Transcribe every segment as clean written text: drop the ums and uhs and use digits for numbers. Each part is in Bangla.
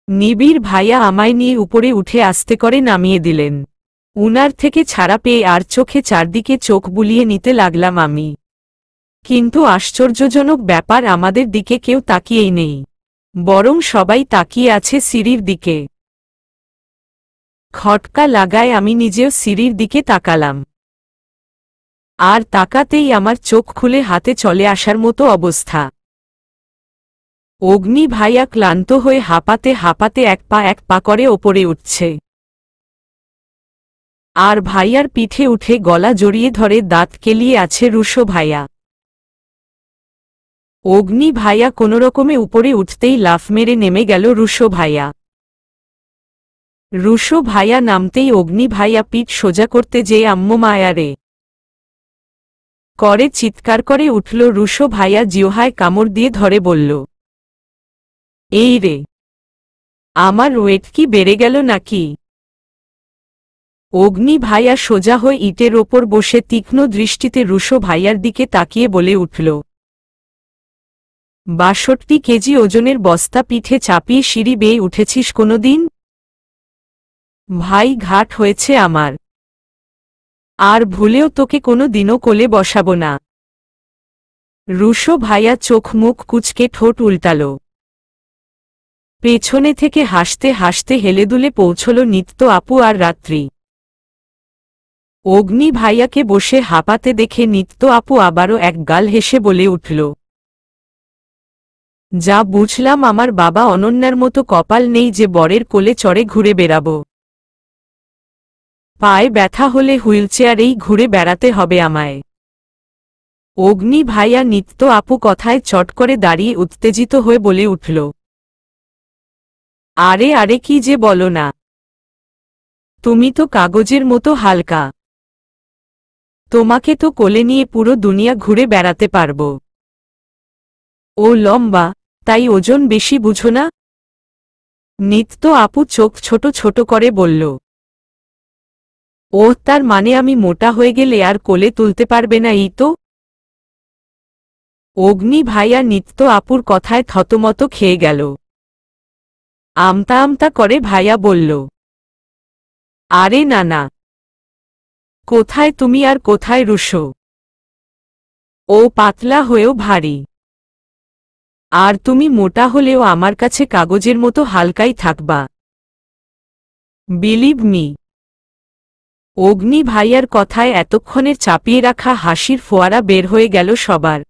নিবিড় ভাইয়া আমায় নিয়ে উপরে উঠে আস্তে করে নামিয়ে দিলেন। উনার থেকে ছাড়া পেয়ে আর চোখে চারদিকে চোখ বুলিয়ে নিতে লাগলাম আমি। কিন্তু আশ্চর্যজনক ব্যাপার, আমাদের দিকে কেউ তাকিয়েই নেই, বরং সবাই তাকিয়ে আছে সিঁড়ির দিকে। খটকা লাগায় আমি নিজেও সিঁড়ির দিকে তাকালাম। আর তাকাতেই আমার চোখ খুলে হাতে চলে আসার মতো অবস্থা। অগ্নি ভাইয়া ক্লান্ত হয়ে হাঁপাতে হাঁপাতে এক পা করে ওপরে উঠছে। আর ভাইয়ার পিঠে উঠে গলা জড়িয়ে ধরে দাঁত কেলিয়ে আছে রুশো ভাইয়া। অগ্নি ভাইয়া কোনোরকমে উপরে উঠতেই লাফ মেরে নেমে গেল রুশো ভাইয়া। রুশো ভাইয়া নামতেই অগ্নি ভাইয়া পিঠ সোজা করতে যেয়ে আম্মু মায়া রে করে চিৎকার করে উঠল। রুশো ভাইয়া জিহ্বায় কামড় দিয়ে ধরে বলল, এই রে, আমার ওয়েট কি বেড়ে গেল নাকি? অগ্নি ভাইয়া সোজা হয়ে ইটের ওপর বসে তীক্ষ্ণ দৃষ্টিতে রুশো ভাইয়ার দিকে তাকিয়ে বলে উঠল, ৬২ কেজি ওজনের বস্তা পিঠে চাপিয়ে সিঁড়ি বেয়ে উঠেছিস কোনোদিন? ভাই, ঘাট হয়েছে আমার, আর ভুলেও তোকে কোনো দিনও কোলে বসাবো না। রুশো ভাইয়া চোখ মুখ কুঁচকে ঠোঁট উল্টাল। পেছনে থেকে হাসতে হাসতে হেলেদুলে পৌঁছল নিত্য আপু আর রাত্রি। অগ্নি ভাইয়াকে বসে হাঁপাতে দেখে নিত্য আপু আবারও এক গাল হেসে বলে উঠল, যা বুঝলাম আমার বাবা অনন্যার মতো কপাল নেই যে বরের কোলে চড়ে ঘুরে বেড়াবো। পায়ে ব্যথা হলে হুইলচেয়ারেই ঘুরে বেড়াতে হবে আমায়। অগ্নি ভাইয়া নিত্য আপু কথায় চট করে দাঁড়িয়ে উত্তেজিত হয়ে বলে উঠল, আরে আরে, কি যে বলো না, তুমি তো কাগজের মতো হালকা, তোমাকে তো কোলে নিয়ে পুরো দুনিয়া ঘুরে বেড়াতে পারবো। ও লম্বা, তাই ওজন বেশি বুঝো না? নিত্য আপু চোখ ছোট ছোট করে বলল, ওহ, তার মানে আমি মোটা হয়ে গেলে আর কোলে তুলতে পারবে না, এই তো? অগ্নি ভাইয়া নিত্য আপুর কথায় থতমত খেয়ে গেল। আমতা আমতা করে ভাইয়া বলল, আরে না না, কোথায় তুমি আর কোথায় রুশো, ও পাতলা হয়েও ভারী, আর তুমি মোটা হলেও আমার কাছে কাগজের মতো হালকাই থাকবা, বিলিভ মি। অগ্নি ভাইয়ার কথায় এতক্ষণের চাপিয়ে রাখা হাসির ফোয়ারা বের হয়ে গেল সবার।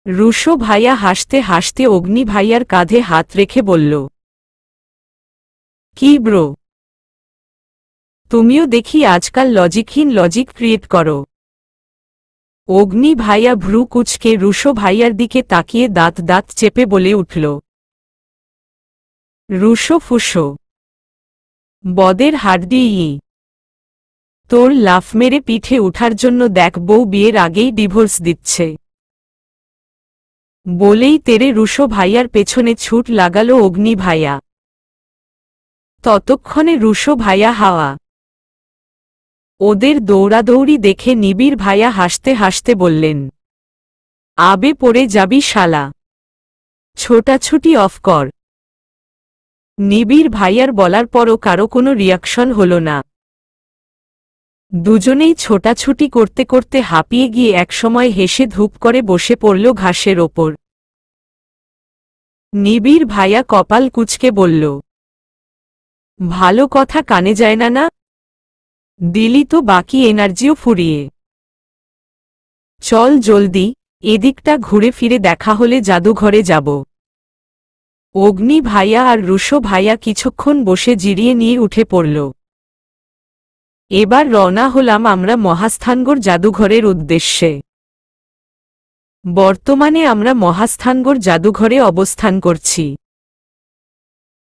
রুশো ভাইয়া হাসতে হাসতে অগ্নি ভাইয়ার কাঁধে হাত রেখে বলল, কি ব্রো, তুমিও দেখি আজকাল লজিকহীন লজিক ক্রিয়েট করো। অগ্নি ভাইয়া ভ্রু কুচকে রুশো ভাইয়ার দিকে তাকিয়ে দাঁত দাঁত চেপে বলে উঠল, রুশো ফুসো, বদের হাড্ডি, তোর লাফ মেরে পিঠে উঠার জন্য দেখ বউ বিয়ের আগেই ডিভোর্স দিচ্ছে। বলেই তেরে রুশো ভাইয়ার পেছনে ছুট লাগালো অগ্নি ভাইয়া। ততক্ষণে রুশো ভাইয়া হাওয়া। ওদের দৌড়াদৌড়ি দেখে নিবিড় ভাইয়া হাসতে হাসতে বললেন, আবে পড়ে যাবি শালা, ছোটাছুটি অফ কর। নিবিড় ভাইয়ার বলার পরও কারো কোনো রিয়াকশন হল না। দুজনেই ছোটাছুটি করতে করতে হাঁপিয়ে গিয়ে একসময় হেসে ধূপ করে বসে পড়ল ঘাসের ওপর। নিবিড় ভাইয়া কপাল কুঁচকে বলল, ভালো কথা কানে যায় না, না দিলি তো বাকি এনার্জিও ফুরিয়ে। চল জলদি, এদিকটা ঘুরে ফিরে দেখা হলে জাদুঘরে যাব। অগ্নি ভাইয়া আর রুশো ভাইয়া কিছুক্ষণ বসে জিরিয়ে নিয়ে উঠে পড়ল। এবার রওনা হলাম আমরা মহাস্থানগড় জাদুঘরের উদ্দেশ্যে। বর্তমানে আমরা মহাস্থানগড় জাদুঘরে অবস্থান করছি।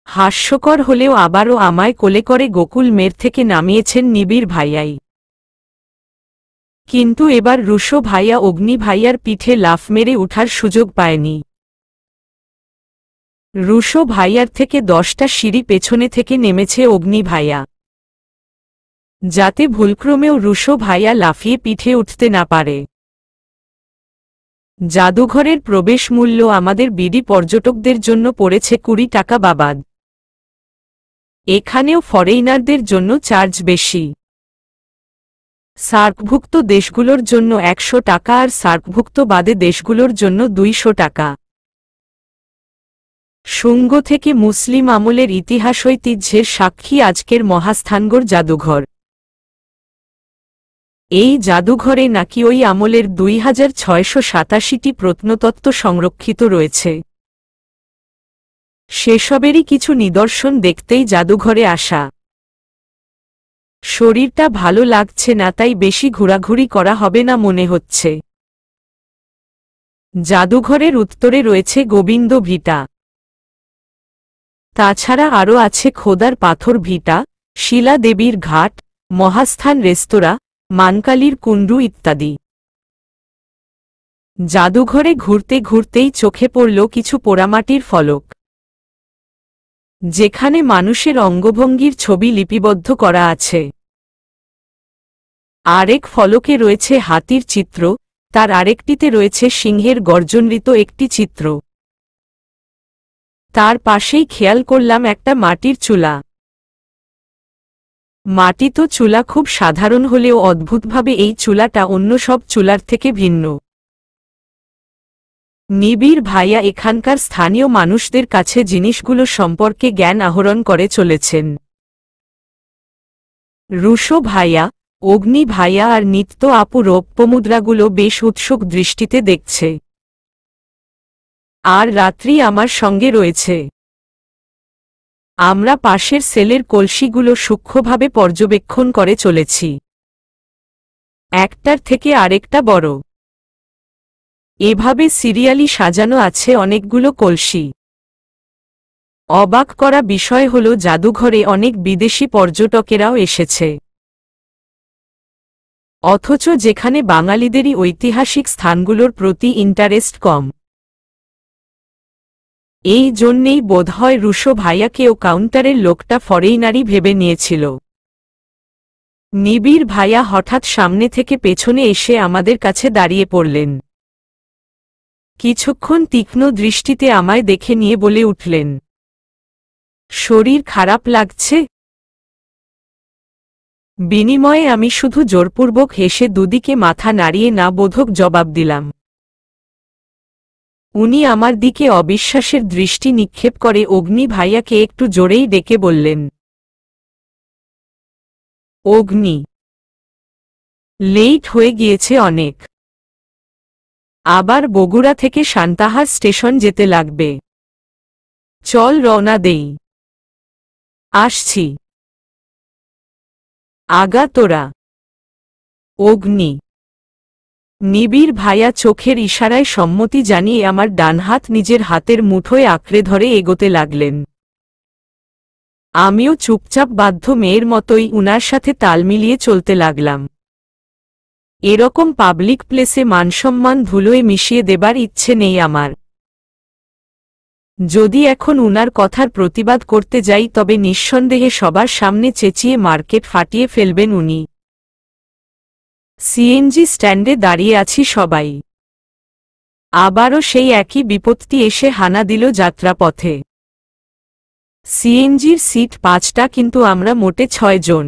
হাস্যকর হলেও আবারও আমায় কোলে করে গোকুল মের থেকে নামিয়েছেন নিবিড় ভাইয়াই। কিন্তু এবার রুশো ভাইয়া অগ্নি ভাইয়ার পিঠে লাফ মেরে উঠার সুযোগ পায়নি। রুশো ভাইয়ার থেকে 10টা সিঁড়ি পেছনে থেকে নেমেছে অগ্নি ভাইয়া, যাতে ভুলক্রমেও রুশো ভাইয়া লাফিয়ে পিঠে উঠতে না পারে। জাদুঘরের প্রবেশ মূল্য আমাদের বিডি পর্যটকদের জন্য পড়েছে 20 টাকা বাবাদ। এখানেও ফরেইনারদের জন্য চার্জ বেশি। সার্কভুক্ত দেশগুলোর জন্য 100 টাকা আর সার্কভুক্ত বাদে দেশগুলোর জন্য 200 টাকা। শুঙ্গ থেকে মুসলিম আমলের ইতিহাস ঐতিহ্যের সাক্ষী আজকের মহাস্থানগড় জাদুঘর। এই জাদুঘরে নাকি ওই আমলের 2687টি প্রত্নতত্ত্ব সংরক্ষিত রয়েছে। সেসবেরই কিছু নিদর্শন দেখতেই জাদুঘরে আসা। শরীরটা ভালো লাগছে না, তাই বেশি ঘোরাঘুরি করা হবে না মনে হচ্ছে। জাদুঘরের উত্তরে রয়েছে গোবিন্দ ভিটা। তাছাড়া আরও আছে খোদার পাথর ভিটা, শিলা দেবীর ঘাট, মহাস্থান রেস্তোরাঁ, মানকালির কুণ্ডু ইত্যাদি। জাদুঘরে ঘুরতে ঘুরতেই চোখে পড়ল কিছু পোড়ামাটির ফলক, যেখানে মানুষের অঙ্গভঙ্গির ছবি লিপিবদ্ধ করা আছে। আরেক ফলকে রয়েছে হাতির চিত্র, তার আরেকটিতে রয়েছে সিংহের গর্জনৃত একটি চিত্র। তার পাশেই খেয়াল করলাম একটা মাটির চুলা। মাটিত চুলা খুব সাধারণ হলেও অদ্ভুতভাবে এই চুলাটা অন্য সব চুলার থেকে ভিন্ন। নিবিড় ভাইয়া এখানকার স্থানীয় মানুষদের কাছে জিনিসগুলো সম্পর্কে জ্ঞান আহরণ করে চলেছেন। রুশো ভাইয়া, অগ্নি ভাইয়া আর নিত্য আপু রৌপ্যমুদ্রাগুলো বেশ উৎসুক দৃষ্টিতে দেখছে। আর রাত্রি আমার সঙ্গে রয়েছে। আমরা পাশের সেলের কলসিগুলো সূক্ষ্মভাবে পর্যবেক্ষণ করে চলেছি। একটার থেকে আরেকটা বড়। এভাবে সিরিয়ালি সাজানো আছে অনেকগুলো কলসি। অবাক করা বিষয় হল জাদুঘরে অনেক বিদেশি পর্যটকেরাও এসেছে। অথচ যেখানে বাঙালিদেরই ঐতিহাসিক স্থানগুলোর প্রতি ইন্টারেস্ট কম। এই জন্যেই বোধহয় রুশো ভাইয়াকেও কাউন্টারের লোকটা ফরেইনারই ভেবে নিয়েছিল। নিবিড় ভাইয়া হঠাৎ সামনে থেকে পেছনে এসে আমাদের কাছে দাঁড়িয়ে পড়লেন। কিছুক্ষণ তীক্ষ্ণ দৃষ্টিতে আমায় দেখে নিয়ে বলে উঠলেন, শরীর খারাপ লাগছে? বিনিময়ে আমি শুধু জোরপূর্বক হেসে দুদিকে মাথা নাড়িয়ে না বোধক জবাব দিলাম। উনি আমার দিকে অবিশ্বাসের দৃষ্টি নিক্ষেপ করে অগ্নি ভাইয়াকে একটু জোরেই ডেকে বললেন, অগ্নি, লেট হয়ে গিয়েছে অনেক। আবার বগুড়া থেকে সান্তাহার স্টেশন যেতে লাগবে। চল রওনা দেই। আসছি। আগা তোরা। অগ্নি। নিবিড় ভাইয়া চোখের ইশারায় সম্মতি জানিয়ে আমার ডান হাত নিজের হাতের মুঠোয় আঁকড়ে ধরে এগোতে লাগলেন। আমিও চুপচাপ বাধ্য মেয়ের মতোই উনার সাথে তাল মিলিয়ে চলতে লাগলাম। এরকম পাবলিক প্লেসে মানসম্মান ধুলোয় মিশিয়ে দেবার ইচ্ছে নেই আমার। যদি এখন উনার কথার প্রতিবাদ করতে যাই তবে নিঃসন্দেহে সবার সামনে চেঁচিয়ে মার্কেট ফাটিয়ে ফেলবেন উনি। সিএনজি স্ট্যান্ডে দাঁড়িয়ে আছি সবাই। আবারও সেই একই বিপত্তি এসে হানা দিল যাত্রাপথে। সিএনজির সিট 5টা, কিন্তু আমরা মোটে 6 জন।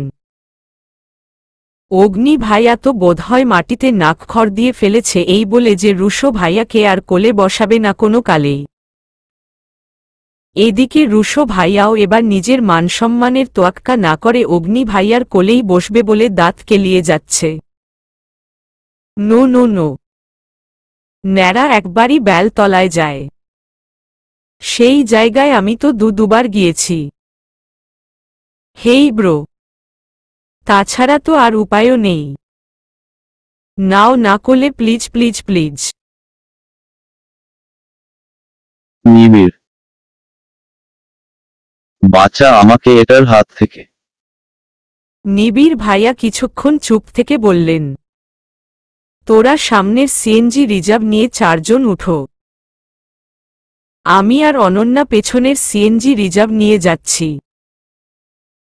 অগ্নি ভাইয়া তো বোধহয় মাটিতে নাক খড় দিয়ে ফেলেছে এই বলে যে রুশো ভাইয়াকে আর কোলে বসাবে না কোনো কালেই। এদিকে রুশো ভাইয়াও এবার নিজের মানসম্মানের তোয়াক্কা না করে অগ্নি ভাইয়ার কোলেই বসবে বলে দাঁত কেলিয়ে যাচ্ছে। নো নো নো, ন্যাড়া একবারই বেলতলায় যায়। সেই জায়গায় আমি তো দুবার গিয়েছি। হেই ব্রো, তাছাড়া তো আর উপায়ও নেই। নাও না কোলে প্লিজ প্লিজ প্লিজ। নিবিড়, বাঁচা আমাকে এটার হাত থেকে। নিবিড় ভাইয়া কিছুক্ষণ চুপ থেকে বললেন, তোরা সামনের সিএনজি রিজার্ভ নিয়ে 4 জন উঠো। আমি আর অনন্যা পেছনের সিএনজি রিজার্ভ নিয়ে যাচ্ছি।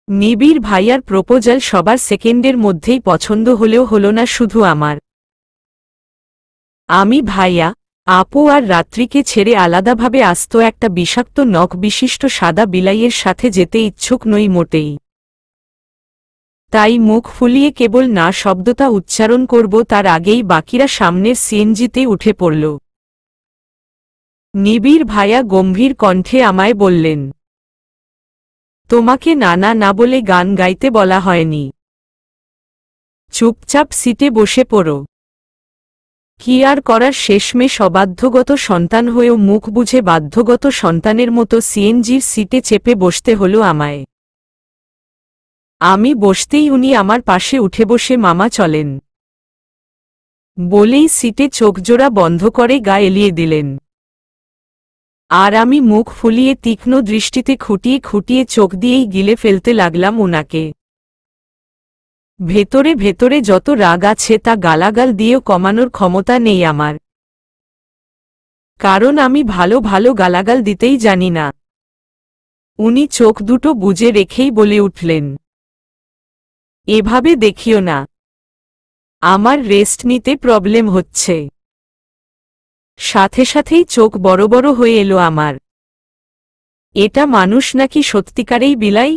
নিবিড় ভাইয়ার প্রপোজাল সবার সেকেন্ডের মধ্যেই পছন্দ হলেও হলো না শুধু আমার। আমি ভাইয়া, আপু আর রাত্রিকে ছেড়ে আলাদাভাবে আস্ত একটা বিষাক্ত নখ বিশিষ্ট সাদা বিলাইয়ের সাথে যেতে ইচ্ছুক নই মোটেই। তাই মুখ ফুলিয়ে কেবল না শব্দটা উচ্চারণ করব তার আগেই বাকিরা সামনের সিএনজিতে উঠে পড়ল। নিবিড় ভাইয়া গম্ভীর কণ্ঠে আমায় বললেন, তোমাকে নানা না বলে গান গাইতে বলা হয়নি, চুপচাপ সিটে বসে পড়ো। কি আর করার, শেষমেশ অবাধ্যগত সন্তান হয়েও মুখ বুঝে বাধ্যগত সন্তানের মতো সিএনজির সিটে চেপে বসতে হলো আমায়। আমি বসতেই উনি আমার পাশে উঠে বসে মামা চলেন বলেই সিটে চোখজোড়া বন্ধ করে গা এলিয়ে দিলেন। আর আমি মুখ ফুলিয়ে তীক্ষ্ণ দৃষ্টিতে খুঁটিয়ে খুঁটিয়ে চোখ দিয়েই গিলে ফেলতে লাগলাম ওনাকে। ভেতরে ভেতরে যত রাগ আছে তা গালাগাল দিয়েও কমানোর ক্ষমতা নেই আমার, কারণ আমি ভালো ভালো গালাগাল দিতেই জানি না। উনি চোখ দুটো বুজে রেখেই বলে উঠলেন, এভাবে দেখিও না, আমার রেস্ট নিতে প্রবলেম হচ্ছে। সাথে সাথেই চোখ বড় বড় হয়ে এলো আমার। এটা মানুষ নাকি সত্যিকারেই বিলাই?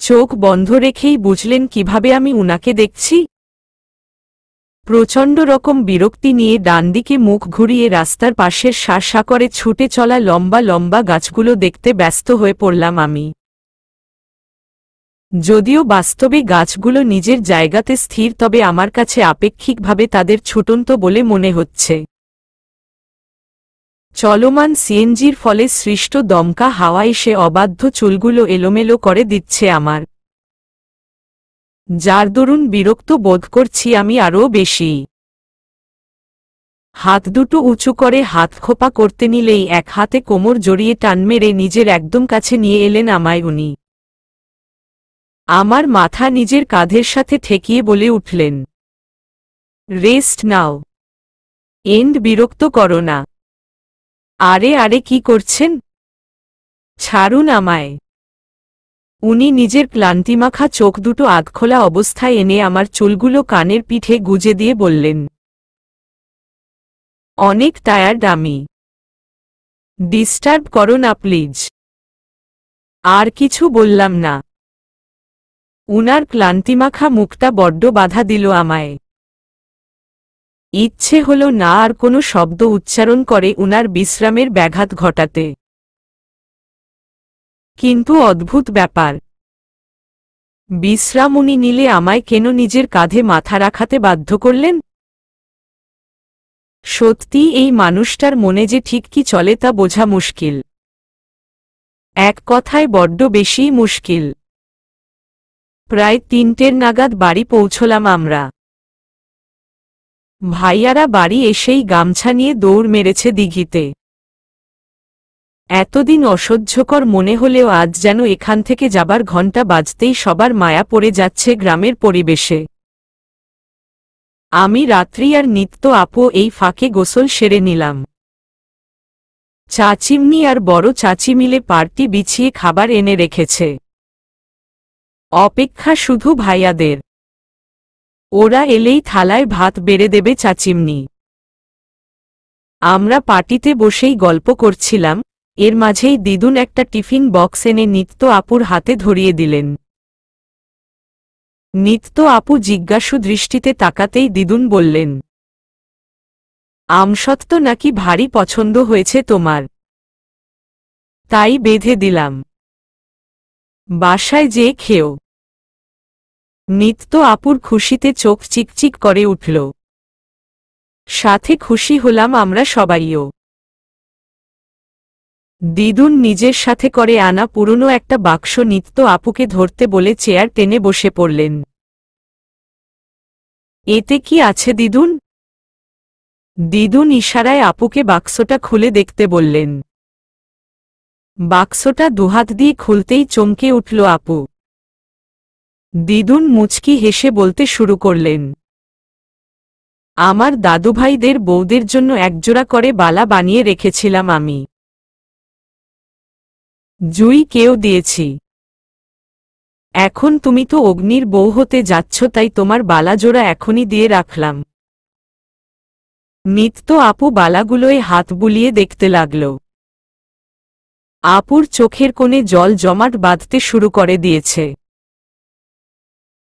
চোখ বন্ধ রেখেই বুঝলেন কিভাবে আমি উনাকে দেখছি। প্রচণ্ড রকম বিরক্তি নিয়ে ডানদিকে মুখ ঘুরিয়ে রাস্তার পাশের শাঁসা করে ছুটে চলা লম্বা লম্বা গাছগুলো দেখতে ব্যস্ত হয়ে পড়লাম আমি। যদিও বাস্তবে গাছগুলো নিজের জায়গাতে স্থির, তবে আমার কাছে আপেক্ষিকভাবে তাদের ছুটন্ত বলে মনে হচ্ছে। চলমান সিএনজির ফলে সৃষ্ট দমকা হাওয়া এসে অবাধ্য চুলগুলো এলোমেলো করে দিচ্ছে আমার, যার দরুন বিরক্ত বোধ করছি আমি আরও বেশি। হাত দুটো উঁচু করে হাত খোপা করতে নিলেই এক হাতে কোমর জড়িয়ে টান মেরে নিজের একদম কাছে নিয়ে এলেন আমায় উনি। আমার মাথা নিজের কাঁধের সাথে ঠেকিয়ে বলে উঠলেন, রেস্ট নাও, এন্ড বিরক্ত করো না। আরে আরে কি করছেন, ছাড়ুন আমায়। উনি নিজের ক্লান্তিমাখা চোখ দুটো আধখোলা অবস্থায় এনে আমার চুলগুলো কানের পিঠে গুজে দিয়ে বললেন, অনেক টায়ার্ড আমি, ডিস্টার্ব করো না প্লিজ। আর কিছু বললাম না। উনার ক্লান্তিমাখা মুখটা বড্ড বাধা দিল আমায়। ইচ্ছে হলো না আর কোনো শব্দ উচ্চারণ করে উনার বিশ্রামের ব্যাঘাত ঘটাতে। কিন্তু অদ্ভুত ব্যাপার, বিশ্রাম উনি নিলে আমায় কেন নিজের কাঁধে মাথা রাখাতে বাধ্য করলেন? সত্যি এই মানুষটার মনে যে ঠিক কি চলে তা বোঝা মুশকিল, এক কথায় বড্ড বেশিই মুশকিল। প্রায় ৩টের নাগাদ বাড়ি পৌঁছলাম আমরা। ভাইয়ারা বাড়ি এসেই গামছা নিয়ে দৌড় মেরেছে দিঘিতে। এতদিন অসহ্যকর মনে হলেও আজ যেন এখান থেকে যাবার ঘণ্টা বাজতেই সবার মায়া পড়ে যাচ্ছে গ্রামের পরিবেশে। আমি রাত্রি আর নিত্য আপু এই ফাঁকে গোসল সেরে নিলাম। চাচিমনি আর বড় চাচি মিলে পার্টি বিছিয়ে খাবার এনে রেখেছে। অপেক্ষা শুধু ভাইয়াদের, ওরা এলেই থালায় ভাত বেড়ে দেবে চাচিমনি। আমরা পার্টিতে বসেই গল্প করছিলাম, এর মাঝেই দিদুন একটা টিফিন বক্স এনে নিত্য আপুর হাতে ধরিয়ে দিলেন। নিত্য আপু জিজ্ঞাসু দৃষ্টিতে তাকাতেই দিদুন বললেন, আমসত্ত্ব নাকি ভারী পছন্দ হয়েছে তোমার, তাই বেঁধে দিলাম, বাসায় যেয়ে খেও। নিত্য আপুর খুশিতে চোখ চিকচিক করে উঠল। সাথে খুশি হলাম আমরা সবাইও। দিদুন নিজের সাথে করে আনা পুরনো একটা বাক্স নিত্য আপুকে ধরতে বলে চেয়ার টেনে বসে পড়লেন। এতে কি আছে দিদুন? দিদুন ইশারায় আপুকে বাক্সটা খুলে দেখতে বললেন। বাক্সটা দুহাত দিয়ে খুলতেই চমকে উঠল আপু। দিদুন মুচকি হেসে বলতে শুরু করলেন, আমার দাদুভাইদের বউদের জন্য একজোড়া করে বালা বানিয়ে রেখেছিলাম আমি, জুই কেউ দিয়েছি। এখন তুমি তো অগ্নির বউ হতে যাচ্ছ, তাই তোমার বালা জোড়া এখনই দিয়ে রাখলাম। নিত্য আপু বালাগুলোয় হাত বুলিয়ে দেখতে লাগল। আপুর চোখের কোণে জল জমাট বাঁধতে শুরু করে দিয়েছে।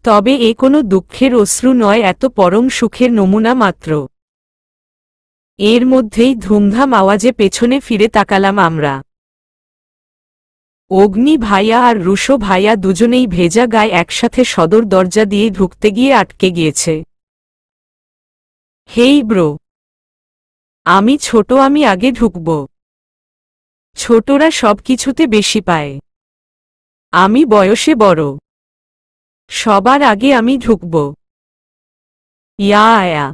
তবে এ কোনো দুঃখের অশ্রু নয়, এত পরম সুখের নমুনা মাত্র। এর মধ্যেই ধুমধাম আওয়াজে পেছনে ফিরে তাকালাম আমরা। অগ্নি ভাইয়া আর রুশো ভাইয়া দুজনেই ভেজা গায়ে একসাথে সদর দরজা দিয়ে ঢুকতে গিয়ে আটকে গিয়েছে। হেই ব্রো, আমি ছোট, আমি আগে ঢুকব। ছোটরা সব কিছুতে বেশি পায়। আমি বয়সে বড়, সবার আগে আমি ঢুকব। ইয়া।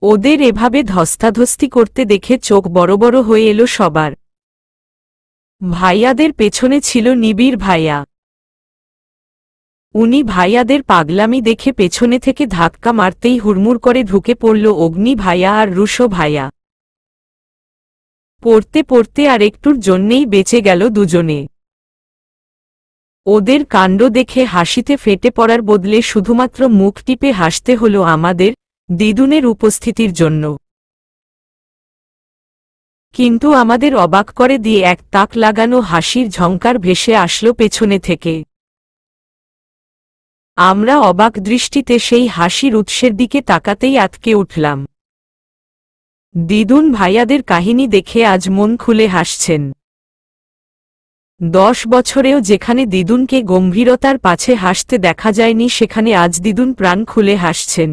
ওদের এভাবে ধস্তাধস্তি করতে দেখে চোখ বড় বড় হয়ে এলো সবার। ভাইয়াদের পেছনে ছিল নিবিড় ভাইয়া। উনি ভাইয়াদের পাগলামি দেখে পেছনে থেকে ধাক্কা মারতেই হুড়মুড় করে ঢুকে পড়ল অগ্নি ভাইয়া আর রুশো ভাইয়া। পড়তে পড়তে আর একটুর জন্যেই বেঁচে গেল দুজনে। ওদের কাণ্ড দেখে হাসিতে ফেটে পড়ার বদলে শুধুমাত্র মুখ টিপে হাসতে হলো আমাদের, দিদুনের উপস্থিতির জন্য। কিন্তু আমাদের অবাক করে দিয়ে এক তাক লাগানো হাসির ঝঙ্কার ভেসে আসলো পেছনে থেকে। আমরা অবাক দৃষ্টিতে সেই হাসির উৎসের দিকে তাকাতেই আটকে উঠলাম। দিদুন ভাইয়াদের কাহিনী দেখে আজ মন খুলে হাসছেন। 10 বছরেও যেখানে দিদুনকে গম্ভীরতার পাছে হাসতে দেখা যায়নি, সেখানে আজ দিদুন প্রাণ খুলে হাসছেন।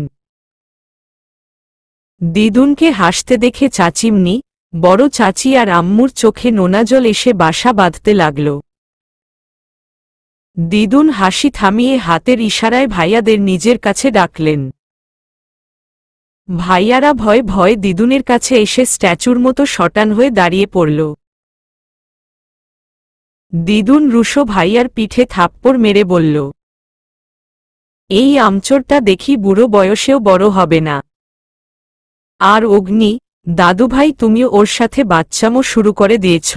দিদুনকে হাসতে দেখে চাচিমনি, বড় চাচি আর আম্মুর চোখে নোনা জল এসে বাসা বাঁধতে লাগল। দিদুন হাসি থামিয়ে হাতের ইশারায় ভাইয়াদের নিজের কাছে ডাকলেন। ভাইয়ারা ভয়ে ভয়ে দিদুনের কাছে এসে স্ট্যাচুর মতো শটান হয়ে দাঁড়িয়ে পড়ল। দিদুন রুশো ভাইয়ার পিঠে থাপ্পড় মেরে বলল, এই আমচোরটা দেখি বুড়ো বয়সেও বড় হবে না। আর অগ্নি, দাদুভাই তুমিও ওর সাথে বাচ্চামো শুরু করে দিয়েছ।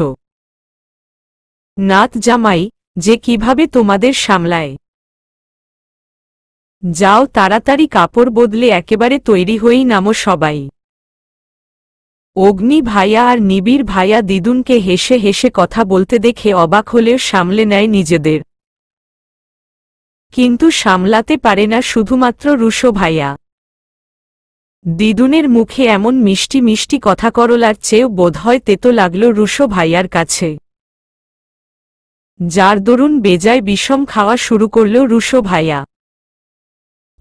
নাত জামাই, যে কিভাবে তোমাদের সামলায়। যাও তাড়াতাড়ি কাপড় বদলে একেবারে তৈরি হয়েই নামো সবাই। অগ্নি ভাইয়া আর নিবিড় ভাইয়া দিদুনকে হেসে হেসে কথা বলতে দেখে অবাক হলেও সামলে নেয় নিজেদের। কিন্তু সামলাতে পারে না শুধুমাত্র রুশো ভাইয়া। দিদুনের মুখে এমন মিষ্টি মিষ্টি কথা করলার চেয়েও বোধহয় তেতো লাগল রুশো ভাইয়ার কাছে। যার দরুন বেজায় বিষম খাওয়া শুরু করল রুশো ভাইয়া।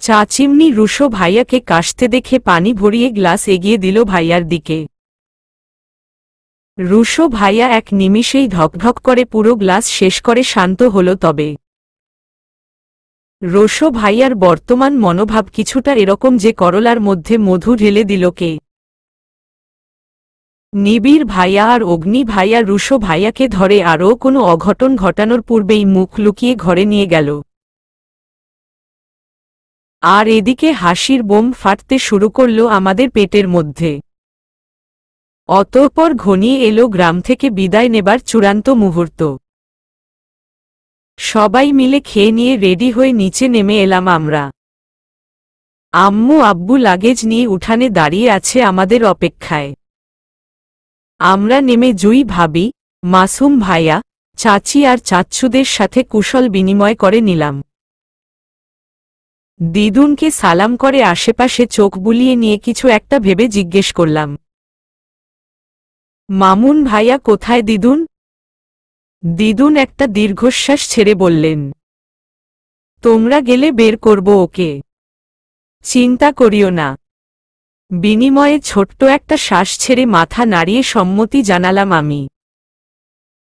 চাচিমনি রুশো ভাইয়াকে কাশতে দেখে পানি ভরিয়ে গ্লাস এগিয়ে দিল ভাইয়ার দিকে। রুশো ভাইয়া এক নিমিষেই ঢকঢক করে পুরো গ্লাস শেষ করে শান্ত হল। তবে রুশো ভাইয়ার বর্তমান মনোভাব কিছুটা এরকম যে করলার মধ্যে মধু ঢেলে দিল কে। নিবিড় ভাইয়া আর অগ্নি ভাইয়া রুশো ভাইয়াকে ধরে আরও কোনো অঘটন ঘটানোর পূর্বেই মুখ লুকিয়ে ঘরে নিয়ে গেল। আর এদিকে হাসির বোম ফাটতে শুরু করল আমাদের পেটের মধ্যে। অতঃপর ঘনিয়ে এলো গ্রাম থেকে বিদায় নেবার চূড়ান্ত মুহূর্ত। সবাই মিলে খেয়ে নিয়ে রেডি হয়ে নিচে নেমে এলাম আমরা। আম্মু আব্বু লাগেজ নিয়ে উঠানে দাঁড়িয়ে আছে আমাদের অপেক্ষায়। আমরা নেমে জুই ভাবি, মাসুম ভাইয়া, চাচি আর চাচ্চুদের সাথে কুশল বিনিময় করে নিলাম। দিদুনকে সালাম করে আশেপাশে চোখ বুলিয়ে নিয়ে কিছু একটা ভেবে জিজ্ঞেস করলাম, মামুন ভাইয়া কোথায় দিদুন? দিদুন একটা দীর্ঘশ্বাস ছেড়ে বললেন, তোমরা গেলে বের করব ওকে, চিন্তা করিও না। বিনিময়ে ছোট্ট একটা শ্বাস ছেড়ে মাথা নাড়িয়ে সম্মতি জানালাম আমি।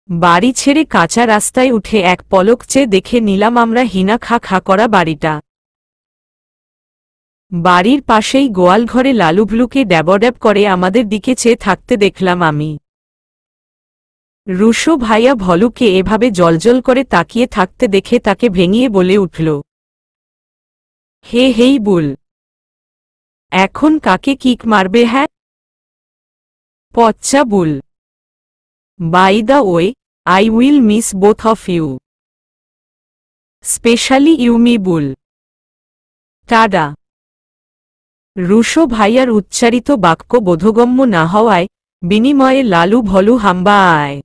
বাড়ি ছেড়ে কাঁচা রাস্তায় উঠে এক পলক চেয়ে দেখে নিলাম আমরা হিনা খা খা করা বাড়িটা। বাড়ির পাশেই গোয়ালঘরে লালুভলুকে ড্যাবড্যাব করে আমাদের দিকে চেয়ে থাকতে দেখলাম আমি। রুশো ভাইয়া ভলুকে এভাবে জলজল করে তাকিয়ে থাকতে দেখে তাকে ভেঙিয়ে বলে উঠল, হে হেই বুল, এখন কাকে কিক মারবে? হ্যাঁ পচ্চা bull. By the way, I will miss both of you, specially you me bull. Tada. Rusho ভাইয়ার উচ্চারিত বাক্য বোধগম্য না হওয়ায় বিনিময়ে লালু ভলু হাম্বা আয়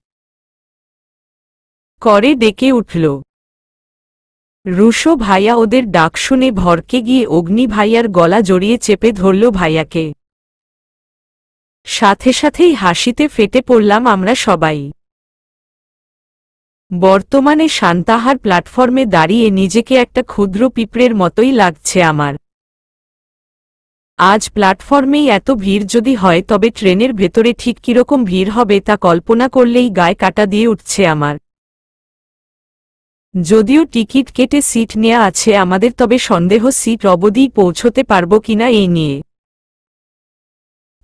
করে ডেকে উঠল। রুশো ভাইয়া ওদের ডাক শুনে ভরকে গিয়ে অগ্নি ভাইয়ার গলা জড়িয়ে চেপে ধরল ভাইয়াকে। সাথে সাথেই হাসিতে ফেটে পড়লাম আমরা সবাই। বর্তমানে সান্তাহার প্ল্যাটফর্মে দাঁড়িয়ে নিজেকে একটা ক্ষুদ্র পিঁপড়ের মতোই লাগছে আমার। আজ প্ল্যাটফর্মেই এত ভিড় যদি হয় তবে ট্রেনের ভেতরে ঠিক কিরকম ভিড় হবে তা কল্পনা করলেই গায়ে কাটা দিয়ে উঠছে আমার। যদিও টিকিট কেটে সিট নেওয়া আছে আমাদের, তবে সন্দেহ সিট অবধি পৌঁছতে পারব কিনা এই নিয়ে।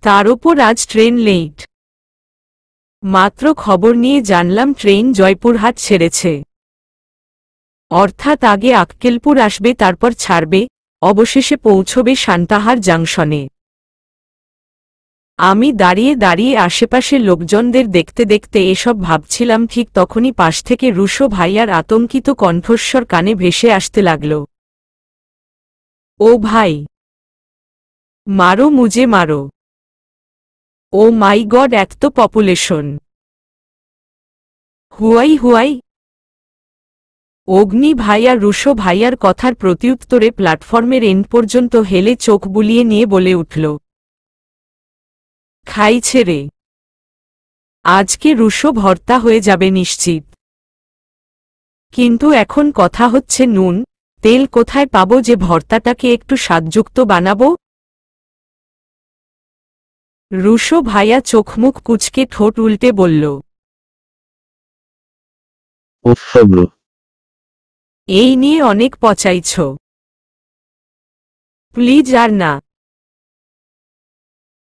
তার ওপর আজ ট্রেন লেট। মাত্র খবর নিয়ে জানলাম ট্রেন জয়পুরহাট ছেড়েছে, অর্থাৎ আগে আক্কেলপুর আসবে, তারপর ছাড়বে, অবশেষে পৌঁছবে সান্তাহার জাংশনে। আমি দাঁড়িয়ে দাঁড়িয়ে আশেপাশে লোকজনদের দেখতে দেখতে এসব ভাবছিলাম, ঠিক তখনই পাশ থেকে রুশো ভাইয়ার আতঙ্কিত কণ্ঠস্বর কানে ভেসে আসতে লাগল। ও ভাই, মারো মুজে মারো। ও মাই গড, এত তো পপুলেশন। Huawei Huawei. অগ্নি ভাইয়া রুশো ভাইয়ার কথার প্রত্যুত্তরে প্ল্যাটফর্মের এন্ড পর্যন্ত হেলে চোখ বুলিয়ে নিয়ে বলে উঠল, খাইছে রে, আজকে রুশো ভর্তা হয়ে যাবে নিশ্চিত। কিন্তু এখন কথা হচ্ছে নুন তেল কোথায় পাবো যে ভর্তাটাকে একটু স্বাদযুক্ত বানাবো? রুশো ভাইয়া চোখমুখ কুঁচকে ঠোঁট উল্টে বলল, উফ ব্রো, এই নিয়ে অনেক পচাইছ, প্লিজ আর না।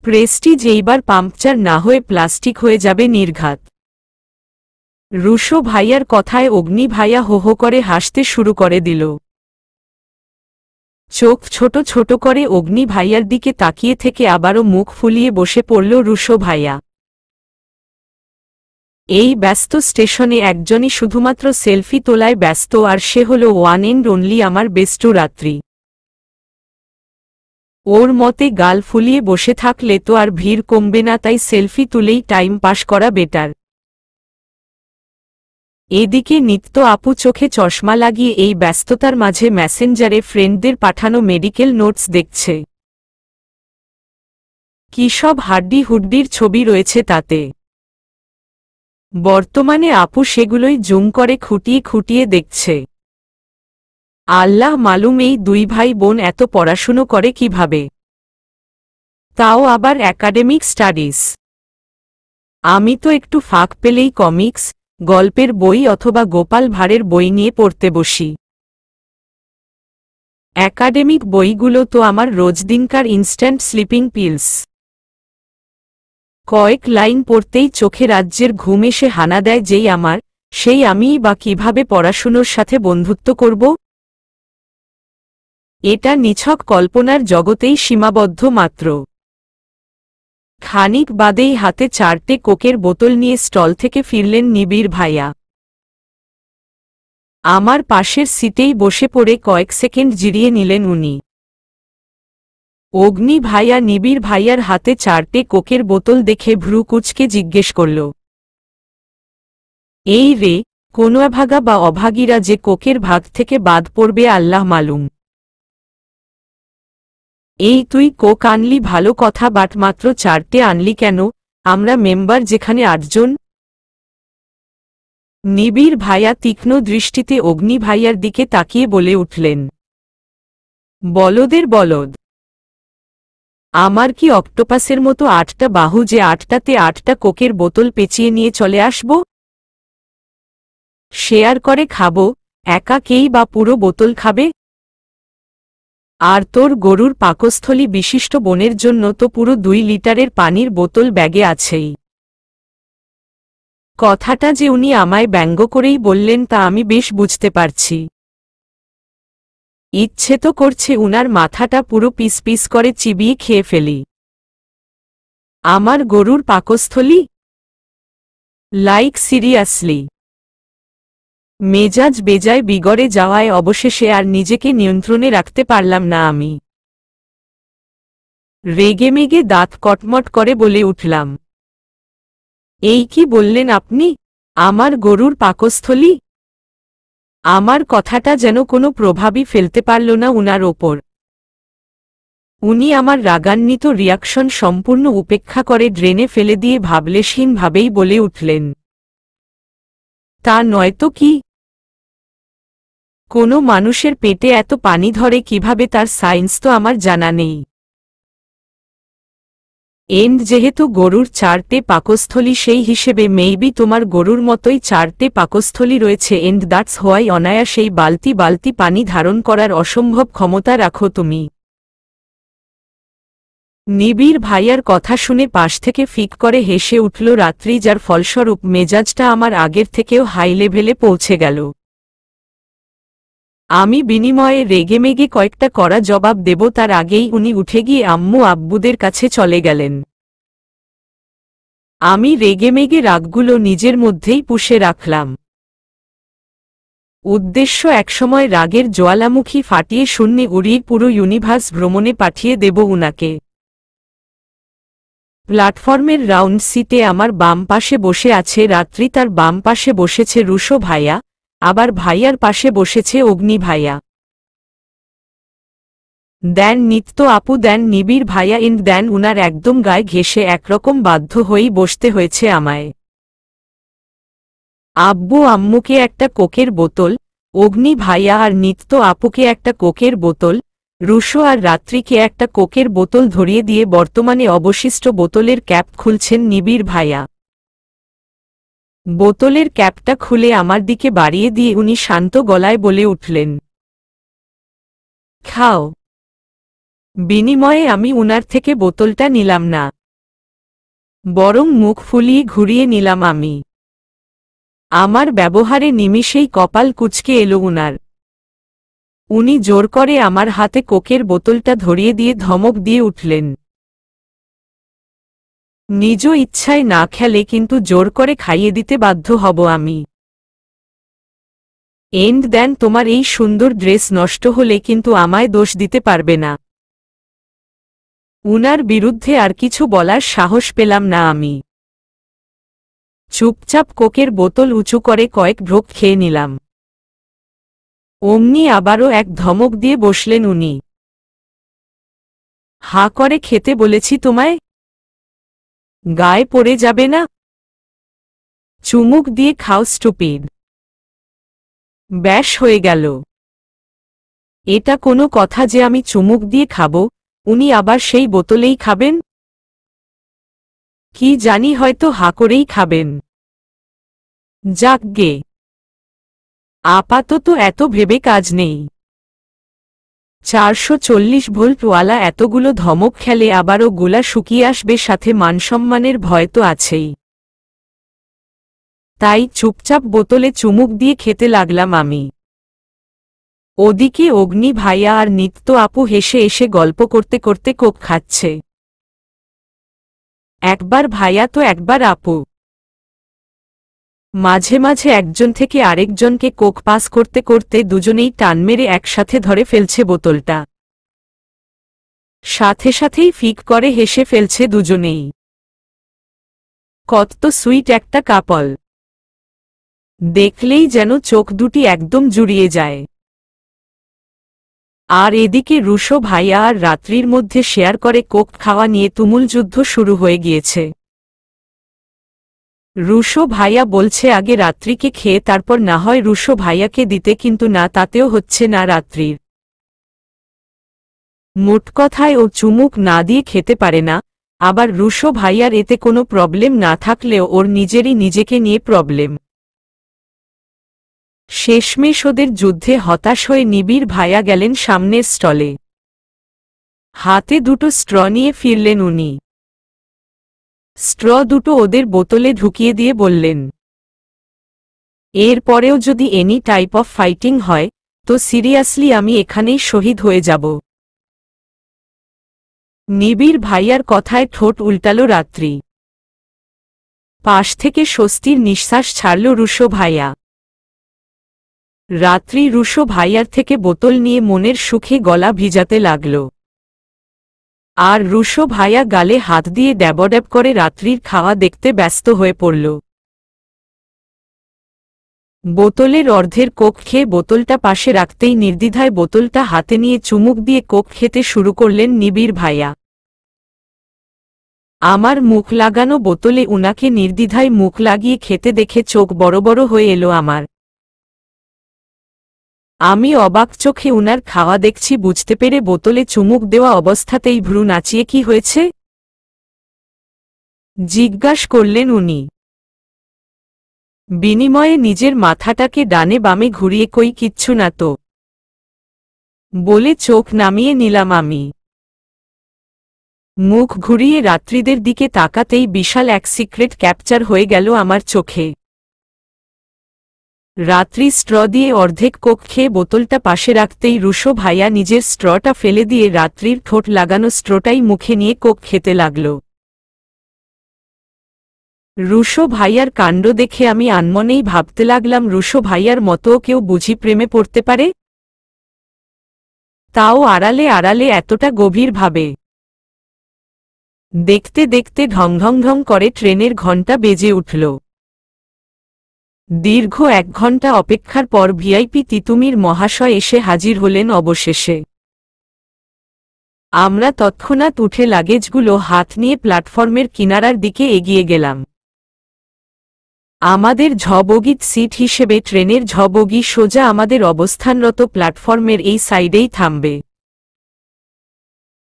প্রেস্টিজ এইবার পাংচার না হয়ে প্লাস্টিক হয়ে যাবে নির্ঘাত। রুশো ভাইয়ার কথায় অগ্নি ভাইয়া হো হো করে হাসতে শুরু করে দিল। চোখ ছোট ছোট করে অগ্নি ভাইয়ার দিকে তাকিয়ে থেকে আবারও মুখ ফুলিয়ে বসে পড়ল রুশো ভাইয়া। এই ব্যস্ত স্টেশনে একজনই শুধুমাত্র সেলফি তোলায় ব্যস্ত, আর সে হল ওয়ান এন্ড অনলি আমার বেস্টু রাত্রি। ওর মতে গাল ফুলিয়ে বসে থাকলে তো আর ভিড় কমবে না, তাই সেলফি তুলেই টাইম পাস করা বেটার। এদিকে নিত্য আপু চোখে চশমা লাগিয়ে এই ব্যস্ততার মাঝে মেসেঞ্জারে ফ্রেন্ডদের পাঠানো মেডিকেল নোটস দেখছে। কি সব হাড্ডি হুড্ডির ছবি রয়েছে তাতে। বর্তমানে আপু সেগুলোই জুম করে খুঁটিয়ে খুঁটিয়ে দেখছে। আল্লাহ মালুম এই দুই ভাই বোন এত পড়াশুনো করে কিভাবে, তাও আবার একাডেমিক স্টাডিজ। আমি তো একটু ফাঁক পেলেই কমিক্স, গল্পের বই অথবা গোপাল ভাঁড়ের বই নিয়ে পড়তে বসি। একাডেমিক বইগুলো তো আমার রোজদিনকার ইনস্ট্যান্ট স্লিপিং পিলস। কয়েক লাইন পড়তেই চোখে রাজ্যের ঘুম এসে হানা দেয় যেই আমার, সেই আমিই বা কিভাবে পড়াশুনোর সাথে বন্ধুত্ব করব? এটা নিছক কল্পনার জগতেই সীমাবদ্ধ মাত্র। খানিক বাদেই হাতে 4টে কোকের বোতল নিয়ে স্টল থেকে ফিরলেন নিবিড় ভাইয়া। আমার পাশের সিটেই বসে পড়ে কয়েক সেকেন্ড জিরিয়ে নিলেন উনি। অগ্নি ভাইয়া নিবিড় ভাইয়ার হাতে 4টে কোকের বোতল দেখে ভ্রু কুঁচকে জিজ্ঞেস করল, এই রে, কোনো অভাগা বা অভাগীরা যে কোকের ভাগ থেকে বাদ পড়বে আল্লাহ মালুম। এই তুই কোক আনলি ভালো কথা, বাট মাত্র 4টে আনলি কেন? আমরা মেম্বার যেখানে 8 জন। নিবিড় ভাইয়া তীক্ষ্ণ দৃষ্টিতে অগ্নি ভাইয়ার দিকে তাকিয়ে বলে উঠলেন, বলদের বলদ, আমার কি অক্টোপাসের মতো 8টা বাহু যে 8টাতে 8টা কোকের বোতল পেঁচিয়ে নিয়ে চলে আসব? শেয়ার করে খাবো, একা কেই বা পুরো বোতল খাবে? আর তোর গরুর পাকস্থলী বিশিষ্ট বোনের জন্য তো পুরো 2 লিটারের পানির বোতল ব্যাগে আছেই। কথাটা যে উনি আমায় ব্যঙ্গ করেই বললেন তা আমি বেশ বুঝতে পারছি। ইচ্ছে তো করছে উনার মাথাটা পুরো পিস পিস করে চিবিয়ে খেয়ে ফেলি। আমার গরুর পাকস্থলী? Like seriously. মেজাজ বেজায় বিগড়ে যাওয়ায় অবশেষে আর নিজেকে নিয়ন্ত্রণে রাখতে পারলাম না আমি। রেগেমেগে দাঁত কটমট করে বলে উঠলাম, এই কি বললেন আপনি? আমার গরুর পাকস্থলী? আমার কথাটা যেন কোনো প্রভাবই ফেলতে পারল না উনার ওপর। উনি আমার রাগান্বিত রিয়াকশন সম্পূর্ণ উপেক্ষা করে ড্রেনে ফেলে দিয়ে ভাবলেশহীনভাবেই বলে উঠলেন, তা নয়তো কি? কোনো মানুষের পেটে এত পানি ধরে কিভাবে তার সায়েন্স তো আমার জানা নেই। এন্ড যেহেতু গরুর 4টে পাকস্থলী সেই হিসেবে মেইবি তোমার গরুর মতোই 4টে পাকস্থলী রয়েছে এন্ড দ্যাটস হোয়াই অনায়াসেই বালতি বালতি পানি ধারণ করার অসম্ভব ক্ষমতা রাখো তুমি। নিবিড় ভাইয়ার কথা শুনে পাশ থেকে ফিক করে হেসে উঠল রাত্রি, যার ফলস্বরূপ মেজাজটা আমার আগের থেকেও হাই লেভেলে পৌঁছে গেল। আমি বিনিময়ে রেগেমেগে কয়েকটা কড়া জবাব দেব তার আগেই উনি উঠে গিয়ে আম্মু আব্বুদের কাছে চলে গেলেন। আমি রেগেমেগে রাগগুলো নিজের মধ্যেই পুষে রাখলাম। উদ্দেশ্য একসময় রাগের জ্বালামুখী ফাটিয়ে শূন্যে উড়িয়ে পুরো ইউনিভার্স ভ্রমণে পাঠিয়ে দেব উনাকে। প্ল্যাটফর্মের রাউন্ড সিটে আমার বাম পাশে বসে আছে রাত্রি, তার বাম পাশে বসেছে রুশো ভাইয়া, আবার ভাইয়ার পাশে বসেছে অগ্নি ভাইয়া। দেন নিত্য আপু, দেন নিবিড় ভাইয়া এন্ড দেন উনার একদম গায়ে ঘেঁষে একরকম বাধ্য হয়েই বসতে হয়েছে আমায়। আব্বু আম্মুকে একটা কোকের বোতল, অগ্নি ভাইয়া আর নিত্য আপুকে একটা কোকের বোতল, রুশো আর রাত্রিকে একটা কোকের বোতল ধরিয়ে দিয়ে বর্তমানে অবশিষ্ট বোতলের ক্যাপ খুলছেন নিবিড় ভাইয়া। বোতলের ক্যাপটা খুলে আমার দিকে বাড়িয়ে দিয়ে উনি শান্ত গলায় বলে উঠলেন, খাও। বিনিময়ে আমি উনার থেকে বোতলটা নিলাম না, বরং মুখ ফুলিয়ে ঘুরিয়ে নিলাম আমি। আমার ব্যবহারে নিমিষেই কপাল কুঁচকে এলো উনার। উনি জোর করে আমার হাতে কোকের বোতলটা ধরিয়ে দিয়ে ধমক দিয়ে উঠলেন, নিজ ইচ্ছায় না খেলে কিন্তু জোর করে খাইয়ে দিতে বাধ্য হব আমি। এন্ড দেন তোমার এই সুন্দর ড্রেস নষ্ট হলে কিন্তু আমায় দোষ দিতে পারবে না। উনার বিরুদ্ধে আর কিছু বলার সাহস পেলাম না আমি। চুপচাপ কোকের বোতল উঁচু করে কয়েক ঢোক খেয়ে নিলাম। অমনি আবারও এক ধমক দিয়ে বসলেন উনি, হা করে খেতে বলেছি তোমায়, গায়ে পড়ে যাবে না? চুমুক দিয়ে খাও স্টুপিড। ব্যাস হয়ে গেল। এটা কোনো কথা যে আমি চুমুক দিয়ে খাব, উনি আবার সেই বোতলেই খাবেন? কি জানি, হয়তো হা করেই খাবেন। যাকগে, আপাতত এত ভেবে কাজ নেই। 440 ভোল্টওয়ালা এতগুলো ধমক খেলে আবারও গোলা শুকিয়ে আসবে, সাথে মানসম্মানের ভয় তো আছেই। তাই চুপচাপ বোতলে চুমুক দিয়ে খেতে লাগলাম আমি। ওদিকে অগ্নি ভাইয়া আর নিত্য আপু হেসে এসে গল্প করতে করতে কোক খাচ্ছে। একবার ভাইয়া তো একবার আপু। মাঝে মাঝে একজন থেকে আরেকজনকে কোক পাস করতে করতে দুজনেই টান মেরে একসাথে ধরে ফেলছে বোতলটা। সাথে সাথেই ফিক করে হেসে ফেলছে দুজনেই। কত সুইট একটা কাপল, দেখলেই যেন চোখ দুটি একদম জুড়িয়ে যায়। আর এদিকে রুশো ভাইয়া আর রাত্রির মধ্যে শেয়ার করে কোক খাওয়া নিয়ে তুমুল যুদ্ধ শুরু হয়ে গিয়েছে। রুশো ভাইয়া বলছে আগে রাত্রিকে খেয়ে তারপর না হয় রুশো ভাইয়াকে দিতে, কিন্তু না, তাতেও হচ্ছে না রাত্রির। মোট কথায় ও চুমুক না দিয়ে খেতে পারে না, আবার রুশো ভাইয়ার এতে কোনো প্রবলেম না থাকলেও ওর নিজেরই নিজেকে নিয়ে প্রবলেম। শেষমেশ ওদের যুদ্ধে হতাশ হয়ে নিবিড় ভাইয়া গেলেন সামনের স্টলে। হাতে দুটো স্ট্র নিয়ে ফিরলেন উনি। স্ট্র দুটো ওদের বোতলে ঢুকিয়ে দিয়ে বললেন, এর পরেও যদি এনি টাইপ অফ ফাইটিং হয় তো সিরিয়াসলি আমি এখানেই শহীদ হয়ে যাব। নিবিড় ভাইয়ার কথায় ঠোঁট উল্টালো রাত্রি। পাশ থেকে স্বস্তির নিঃশ্বাস ছাড়ল রুশো ভাইয়া। রাত্রি রুশো ভাইয়ার থেকে বোতল নিয়ে মনের সুখে গলা ভিজাতে লাগল। আর রুশো ভাইয়া গালে হাত দিয়ে ড্যাবড্যাব করে রাত্রির খাওয়া দেখতে ব্যস্ত হয়ে পড়ল। বোতলের অর্ধের কোক খেয়ে বোতলটা পাশে রাখতেই নির্দ্বিধায় বোতলটা হাতে নিয়ে চুমুক দিয়ে কোক খেতে শুরু করলেন নিবিড় ভাইয়া। আমার মুখ লাগানো বোতলে উনাকে নির্দ্বিধায় মুখ লাগিয়ে খেতে দেখে চোখ বড় বড় হয়ে এলো আমার। আমি অবাক চোখে উনার খাওয়া দেখছি, বুঝতে পেরে বোতলে চুমুক দেওয়া অবস্থাতেই ভ্রু নাচিয়ে কি হয়েছে জিজ্ঞাস করলেন উনি। বিনিময়ে নিজের মাথাটাকে ডানে বামে ঘুরিয়ে কই কিচ্ছু না তো বলে চোখ নামিয়ে নিলাম আমি। মুখ ঘুরিয়ে রাত্রিদের দিকে তাকাতেই বিশাল এক সিক্রেট ক্যাপচার হয়ে গেল আমার চোখে। রাত্রি স্ট্র দিয়ে অর্ধেক কোক খেয়ে বোতলটা পাশে রাখতেই রুশো ভাইয়া নিজের স্ট্রটা ফেলে দিয়ে রাত্রির ঠোঁট লাগানো স্ট্রটাই মুখে নিয়ে কোক খেতে লাগল। রুশো ভাইয়ার কাণ্ড দেখে আমি আনমনেই ভাবতে লাগলাম, রুশো ভাইয়ার মতোও কেউ বুঝি প্রেমে পড়তে পারে, তাও আড়ালে আড়ালে এতটা গভীরভাবে। দেখতে দেখতে ঢং ঢং ঢং করে ট্রেনের ঘণ্টা বেজে উঠল। দীর্ঘ 1 ঘণ্টা অপেক্ষার পর ভিআইপি তিতুমির মহাশয় এসে হাজির হলেন অবশেষে। আমরা তৎক্ষণাৎ উঠে লাগেজগুলো হাত নিয়ে প্ল্যাটফর্মের কিনারার দিকে এগিয়ে গেলাম। আমাদের ঝ-বগির সিট হিসেবে ট্রেনের ঝ-বগি সোজা আমাদের অবস্থানরত প্ল্যাটফর্মের এই সাইডেই থামবে,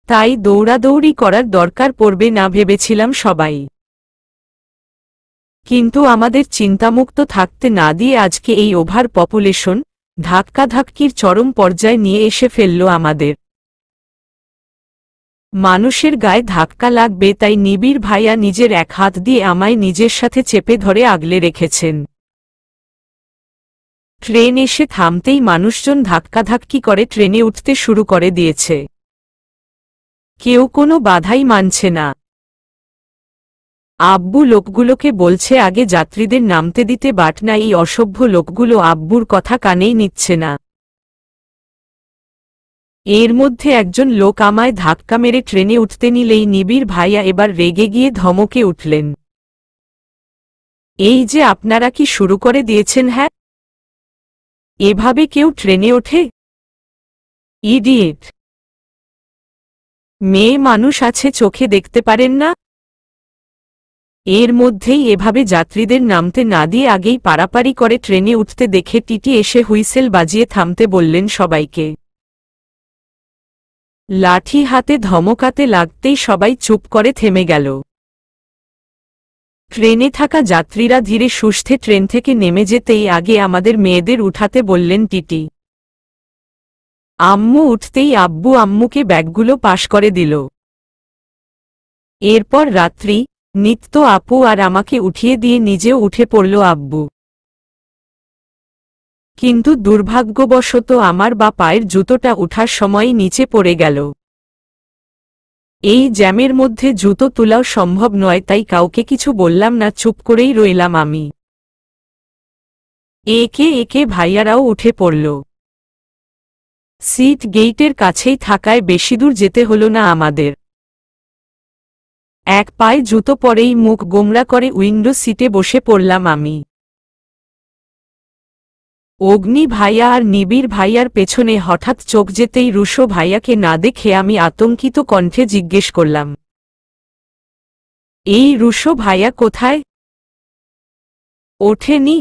তাই দৌড়াদৌড়ি করার দরকার পড়বে না ভেবেছিলাম সবাই। কিন্তু আমাদের চিন্তামুক্ত থাকতে না দিয়ে আজকে এই ওভার পপুলেশন ধাক্কাধাক্কির চরম পর্যায়ে নিয়ে এসে ফেলল আমাদের। মানুষের গায়ে ধাক্কা লাগবে তাই নিবিড় ভাইয়া নিজের এক হাত দিয়ে আমায় নিজের সাথে চেপে ধরে আগলে রেখেছেন। ট্রেন এসে থামতেই মানুষজন ধাক্কাধাক্কি করে ট্রেনে উঠতে শুরু করে দিয়েছে। কেউ কোনো বাধাই মানছে না। আব্বু লোকগুলোকে বলছে আগে যাত্রীদের নামতে দিতে, বাট না, এই অসভ্য লোকগুলো আব্বুর কথা কানেই নিচ্ছে না। এর মধ্যে একজন লোক আমায় ধাক্কা মেরে ট্রেনে উঠতে নিলেই নিবিড় ভাইয়া এবার রেগে গিয়ে ধমকে উঠলেন, এই যে আপনারা কি শুরু করে দিয়েছেন? হ্যাঁ, এভাবে কেউ ট্রেনে ওঠে? ইডিয়েট! মেয়ে মানুষ আছে, চোখে দেখতে পারেন না? এর মধ্যেই এভাবে যাত্রীদের নামতে না দিয়ে আগেই পারাপারি করে ট্রেনে উঠতে দেখে টিটি এসে হুইসেল বাজিয়ে থামতে বললেন সবাইকে। লাঠি হাতে ধমকাতে লাগতেই সবাই চুপ করে থেমে গেল। ট্রেনে থাকা যাত্রীরা ধীরে সুস্থে ট্রেন থেকে নেমে যেতেই আগে আমাদের মেয়েদের উঠাতে বললেন টিটি। আম্মু উঠতেই আব্বু আম্মুকে ব্যাগগুলো পাশ করে দিল। এরপর রাত্রি, নিত্য আপু আর আমাকে উঠিয়ে দিয়ে নিজেও উঠে পড়ল আব্বু। কিন্তু দুর্ভাগ্যবশত আমার বা পায়ের জুতোটা ওঠার সময়ই নিচে পড়ে গেল। এই জ্যামের মধ্যে জুতো তোলাও সম্ভব নয়, তাই কাউকে কিছু বললাম না, চুপ করেই রইলাম আমি। একে একে ভাইয়ারাও উঠে পড়ল। সিট গেইটের কাছেই থাকায় বেশিদূর যেতে হলো না আমাদের। এক পায়ে জুতো পরেই মুখ গোমড়া করে উইন্ডো সিটে বসে পড়লাম আমি। অগ্নি ভাইয়া আর নিবিড় ভাইয়ার পেছনে হঠাৎ চোখ যেতেই রুশো ভাইয়াকে না দেখে আমি আতঙ্কিত কণ্ঠে জিজ্ঞেস করলাম, এই রুশো ভাইয়া কোথায়? ওঠেনি?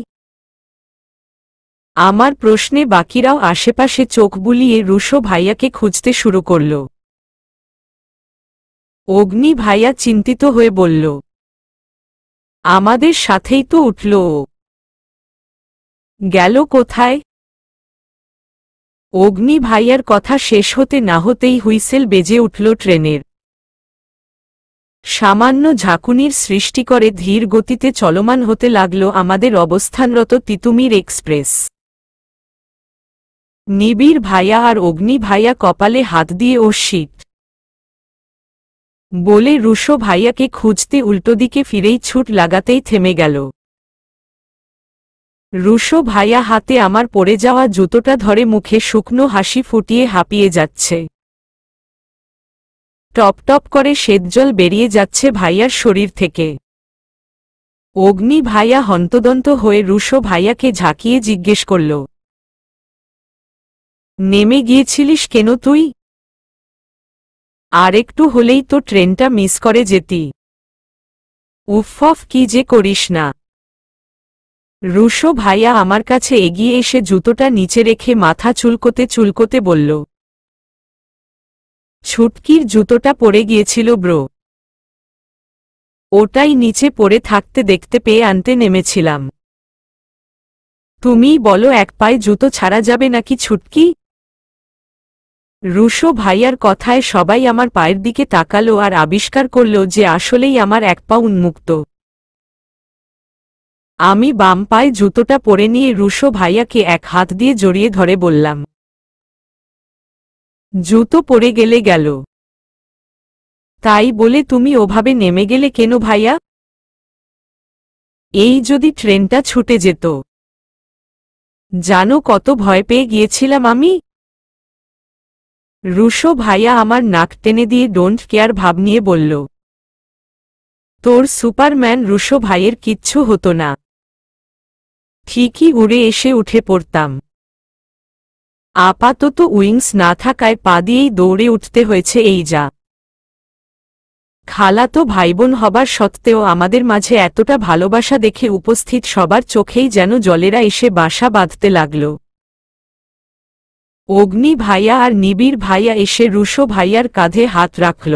আমার প্রশ্নে বাকিরাও আশেপাশে চোখ বুলিয়ে রুশো ভাইয়াকে খুঁজতে শুরু করল। অগ্নি ভাইয়া চিন্তিত হয়ে বলল, আমাদের সাথেই তো উঠল ও, গেল কোথায়? অগ্নি ভাইয়ার কথা শেষ হতে না হতেই হুইসেল বেজে উঠল ট্রেনের। সামান্য ঝাঁকুনির সৃষ্টি করে ধীর গতিতে চলমান হতে লাগল আমাদের অবস্থানরত তিতুমির এক্সপ্রেস। নিবিড় ভাইয়া আর অগ্নি ভাইয়া কপালে হাত দিয়ে ও শিট বলে রুশো ভাইয়াকে খুঁজতে উল্টোদিকে ফিরেই ছুট লাগাতেই থেমে গেল। রুশো ভাইয়া হাতে আমার পড়ে যাওয়া জুতোটা ধরে মুখে শুকনো হাসি ফুটিয়ে হাঁপিয়ে যাচ্ছে। টপ টপ করে শ্বেতজল বেরিয়ে যাচ্ছে ভাইয়ার শরীর থেকে। অগ্নি ভাইয়া হন্তদন্ত হয়ে রুশো ভাইয়াকে ঝাঁকিয়ে জিজ্ঞেস করল, নেমে গিয়েছিলিস কেন তুই? আর একটু হলেই তো ট্রেনটা মিস করে যেতি। উফফ, কি যে করিস না। রুশো ভাইয়া আমার কাছে এগিয়ে এসে জুতোটা নিচে রেখে মাথা চুলকোতে চুলকোতে বলল, ছুটকির জুতোটা পড়ে গিয়েছিল ব্রো। ওটাই নিচে পড়ে থাকতে দেখতে পেয়ে আনতে নেমেছিলাম। তুমিই বলো, এক পায়ে জুতো ছাড়া যাবে নাকি ছুটকি? রুশো ভাইয়ার কথায় সবাই আমার পায়ের দিকে তাকালো আর আবিষ্কার করল যে আসলেই আমার এক পা উন্মুক্ত। আমি বাম পায়ে জুতোটা পরে নিয়ে রুশো ভাইয়াকে এক হাত দিয়ে জড়িয়ে ধরে বললাম, জুতো পরে গেলে গেল, তাই বলে তুমি ওভাবে নেমে গেলে কেন ভাইয়া? এই যদি ট্রেনটা ছুটে যেত। জানো কত ভয় পেয়ে গিয়েছিলাম আমি। রুশো ভাইয়া আমার নাক টেনে দিয়ে ডোন্ট কেয়ার ভাব নিয়ে বলল, তোর সুপারম্যান রুশো ভাইয়ের কিচ্ছু হতো না, ঠিকই উড়ে এসে উঠে পড়তাম। আপাতত উইংস না থাকায় পা দিয়েই দৌড়ে উঠতে হয়েছে এই যা। খালাতো ভাইবোন হবার সত্ত্বেও আমাদের মাঝে এতটা ভালোবাসা দেখে উপস্থিত সবার চোখেই যেন জলেরা এসে বাসা বাঁধতে লাগল। অগ্নি ভাইয়া আর নিবিড় ভাইয়া এসে রুশো ভাইয়ার কাঁধে হাত রাখল।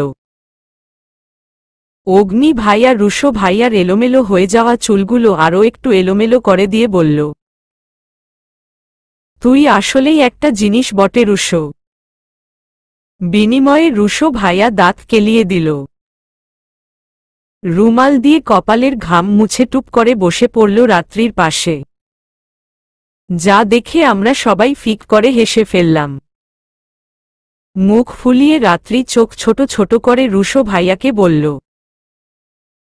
অগ্নি ভাইয়া রুশো ভাইয়ার এলোমেলো হয়ে যাওয়া চুলগুলো আরও একটু এলোমেলো করে দিয়ে বলল, তুই আসলেই একটা জিনিস বটে রুশো। বিনিময়ে রুশো ভাইয়া দাঁত কেলিয়ে দিল। রুমাল দিয়ে কপালের ঘাম মুছে টুপ করে বসে পড়ল রাত্রির পাশে। যা দেখে আমরা সবাই ফিক করে হেসে ফেললাম। মুখ ফুলিয়ে রাত্রি চোখ ছোট ছোট করে রুশো ভাইয়াকে বলল,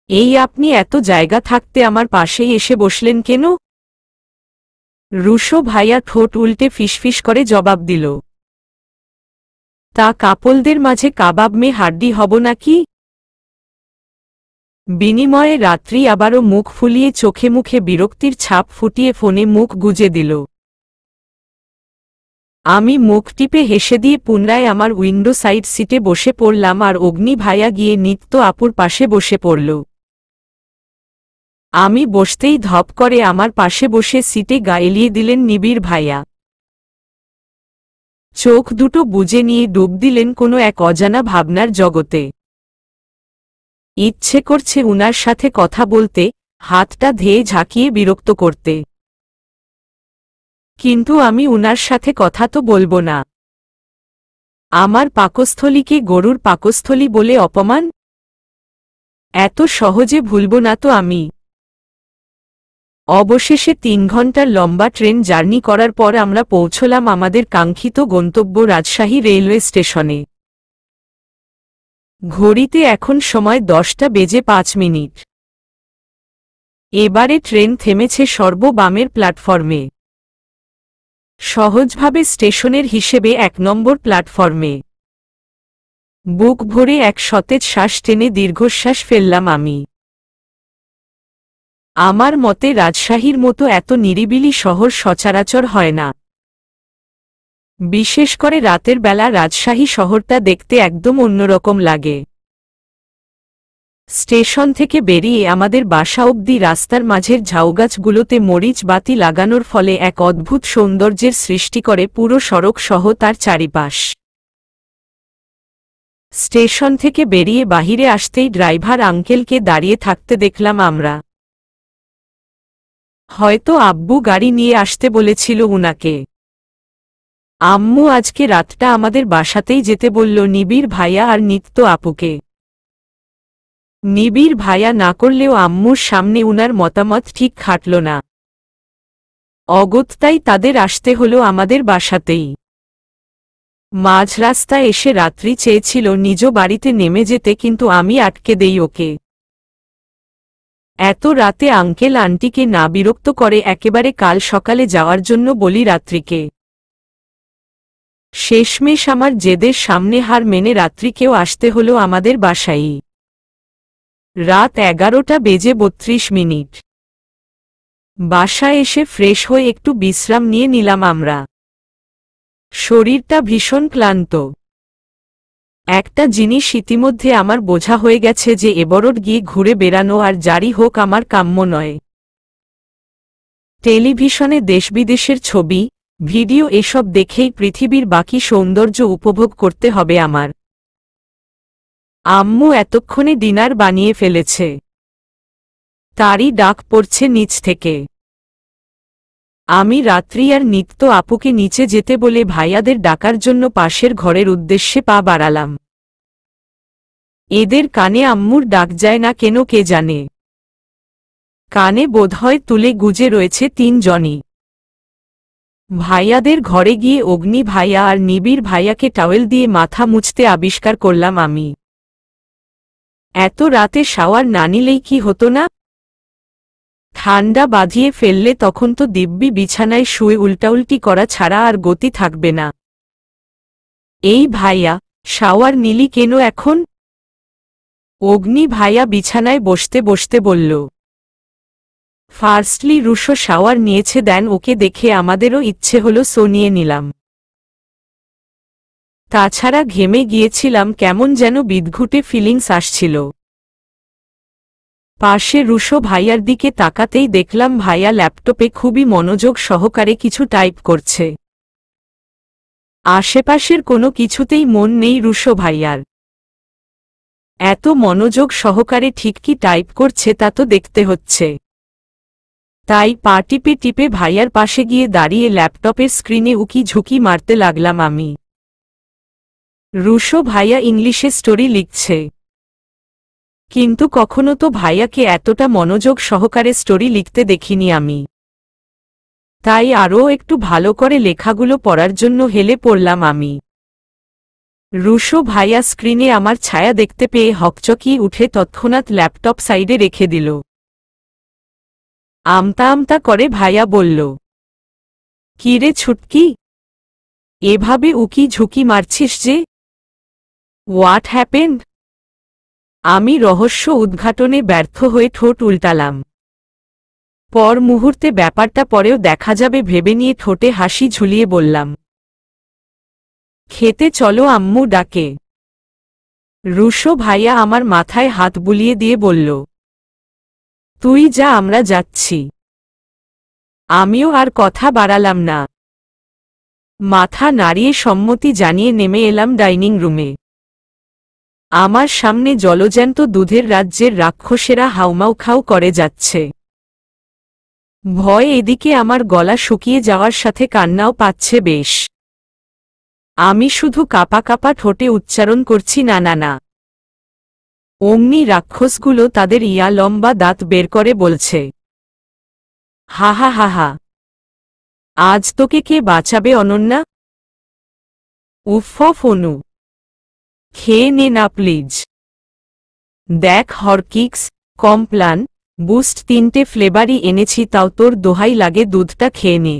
এই আপনি এত জায়গা থাকতে আমার পাশেই এসে বসলেন কেন? রুশো ভাইয়া ঠোঁট উল্টে ফিসফিস করে জবাব দিল, তা কাপলদের মাঝে কাবাব মে হাড্ডি হব নাকি? বিনিময়ে রাত্রি আবারও মুখ ফুলিয়ে চোখে মুখে বিরক্তির ছাপ ফুটিয়ে ফোনে মুখ গুজে দিল। আমি মুখ টিপে হেসে দিয়ে পুনরায় আমার উইন্ডো সাইড সিটে বসে পড়লাম আর অগ্নি ভাইয়া গিয়ে নিত্য আপুর পাশে বসে পড়ল। আমি বসতেই ধপ করে আমার পাশে বসে সিটে গা এলিয়ে দিলেন নিবিড় ভাইয়া। চোখ দুটো বুজে নিয়ে ডুব দিলেন কোনো এক অজানা ভাবনার জগতে। ইচ্ছে করছে উনার সাথে কথা বলতে, হাতটা ধেয়ে ঝাঁকিয়ে বিরক্ত করতে। কিন্তু আমি উনার সাথে কথা তো বলবো না। আমার পাকস্থলীকে গরুর পাকস্থলী বলে অপমান? এত সহজে ভুলব না তো আমি। অবশেষে 3 ঘন্টার লম্বা ট্রেন জার্নি করার পর আমরা পৌঁছলাম আমাদের কাঙ্ক্ষিত গন্তব্য রাজশাহী রেলওয়ে স্টেশনে। ঘড়িতে এখন সময় 10:05। এবারে ট্রেন থেমেছে সর্ববামের প্ল্যাটফর্মে। সহজভাবে স্টেশনের হিসেবে 1 নম্বর প্ল্যাটফর্মে। বুক ভরে এক সতেজ শ্বাস টেনে দীর্ঘশ্বাস ফেললাম আমি। আমার মতে রাজশাহীর মতো এত নিরিবিলি শহর সচরাচর হয় না। বিশেষ করে রাতের বেলা রাজশাহী শহরটা দেখতে একদম অন্যরকম লাগে। স্টেশন থেকে বেরিয়ে আমাদের বাসা অবধি রাস্তার মাঝের ঝাউগাছগুলোতে মরিচ বাতি লাগানোর ফলে এক অদ্ভুত সৌন্দর্যের সৃষ্টি করে পুরো সড়ক সহ তার চারিপাশ। স্টেশন থেকে বেরিয়ে বাহিরে আসতেই ড্রাইভার আঙ্কেলকে দাঁড়িয়ে থাকতে দেখলাম আমরা। হয়তো আব্বু গাড়ি নিয়ে আসতে বলেছিল উনাকে। আম্মু আজকে রাতটা আমাদের বাসাতেই যেতে বলল নিবিড় ভাইয়া আর নিত্য আপুকে। নিবিড় ভাইয়া না করলেও আম্মুর সামনে উনার মতামত ঠিক খাটল না। অগত্যাই তাদের আসতে হলো আমাদের বাসাতেই। মাঝ রাস্তায় এসে রাত্রি চেয়েছিল নিজ বাড়িতে নেমে যেতে, কিন্তু আমি আটকে দেই ওকে। এত রাতে আঙ্কেল আন্টিকে না বিরক্ত করে একেবারে কাল সকালে যাওয়ার জন্য বলি রাত্রিকে। শেষমেশ আমার জেদের সামনে হার মেনে রাত্রিকেও আসতে হলো আমাদের বাসায়। রাত 11টা বেজে 32 মিনিট। বাসায় এসে ফ্রেশ হয়ে একটু বিশ্রাম নিয়ে নিলাম আমরা। শরীরটা ভীষণ ক্লান্ত। একটা জিনিস ইতিমধ্যে আমার বোঝা হয়ে গেছে যে এবরড গিয়ে ঘুরে বেড়ানো আর জারি হোক আমার কাম্য নয়। টেলিভিশনে দেশবিদেশের ছবি, ভিডিও এসব দেখেই পৃথিবীর বাকি সৌন্দর্য উপভোগ করতে হবে আমার। আম্মু এতক্ষণে ডিনার বানিয়ে ফেলেছে। তারই ডাক পড়ছে নিচ থেকে। আমি রাত্রি আর নিত্য আপুকে নিচে যেতে বলে ভাইয়াদের ডাকার জন্য পাশের ঘরের উদ্দেশ্যে পা বাড়ালাম। এদের কানে আম্মুর ডাক যায় না কেন কে জানে। কানে বোধহয় তুলে গুজে রয়েছে 3 জনই। ভাইয়াদের ঘরে গিয়ে অগ্নি ভাইয়া আর নিবিড় ভাইয়াকে টাওয়েল দিয়ে মাথা মুছতে আবিষ্কার করলাম আমি। এত রাতে শাওয়ার না নিলেই কি হতো না? ঠান্ডা বাঁধিয়ে ফেললে তখন তো দিব্যি বিছানায় শুয়ে উল্টাউল্টি করা ছাড়া আর গতি থাকবে না। এই ভাইয়া, শাওয়ার নিলি কেন এখন? অগ্নি ভাইয়া বিছানায় বসতে বসতে বলল। ফার্স্টলি রুশো শাওয়ার নিয়েছে, দেন ওকে দেখে আমাদেরও ইচ্ছে হলো সো নিয়ে নিলাম। তাছাড়া ঘেমে গিয়েছিলাম, কেমন যেন বিদঘুটে ফিলিংস আসছিল। পাশে রুশো ভাইয়ার দিকে তাকাতেই দেখলাম ভাইয়া ল্যাপটপে খুবই মনোযোগ সহকারে কিছু টাইপ করছে। আশেপাশের কোনো কিছুতেই মন নেই রুশো ভাইয়ার। এত মনোযোগ সহকারে ঠিক কি টাইপ করছে তা তো দেখতে হচ্ছে। তাই পা টিপে টিপে ভাইয়ার পাশে গিয়ে দাঁড়িয়ে ল্যাপটপের স্ক্রিনে উকি ঝুঁকি মারতে লাগলাম আমি। রুশো ভাইয়া ইংলিশে স্টোরি লিখছে, কিন্তু কখনো তো ভাইয়াকে এতটা মনোযোগ সহকারে স্টোরি লিখতে দেখিনি আমি। তাই আরও একটু ভালো করে লেখাগুলো পড়ার জন্য হেলে পড়লাম আমি। রুশো ভাইয়া স্ক্রিনে আমার ছায়া দেখতে পেয়ে হকচকিয়ে উঠে তৎক্ষণাৎ ল্যাপটপ সাইডে রেখে দিল। আমতা আমতা করে ভাইয়া বলল, কিরে ছুটকি, এভাবে উকি ঝুঁকি মারছিস যে? What happened? আমি রহস্য উদ্ঘাটনে ব্যর্থ হয়ে ঠোঁট উল্টালাম। পর মুহূর্তে ব্যাপারটা পরেও দেখা যাবে ভেবে নিয়ে ঠোঁটে হাসি ঝুলিয়ে বললাম, খেতে চলো আম্মু ডাকে। রুশো ভাইয়া আমার মাথায় হাত বুলিয়ে দিয়ে বলল, তুই যা, আমরা যাচ্ছি। আমিও আর কথা বাড়ালাম না। মাথা নাড়িয়ে সম্মতি জানিয়ে নেমে এলাম ডাইনিং রুমে। আমার সামনে জলজ্যান্ত দুধের রাজ্যের রাক্ষসেরা হাউমাউ খাউ করে যাচ্ছে। ভয় এদিকে আমার গলা শুকিয়ে যাওয়ার সাথে কান্নাও পাচ্ছে বেশ। আমি শুধু কাপা কাপা ঠোঁটে উচ্চারণ করছি, না না না। অমনি রাক্ষসগুলো তাদের ইয়া লম্বা দাঁত বের করে বলছে, হা হা হা হা, আজ তোকে কে বাঁচাবে অনন্যা? উফ ফনু, খেয়ে নে না প্লিজ। দেখ হরকিক্স, কমপ্লান, বুস্ট 3টে ফ্লেভারই এনেছি, তাও তোর দোহাই লাগে দুধটা খেয়ে নে।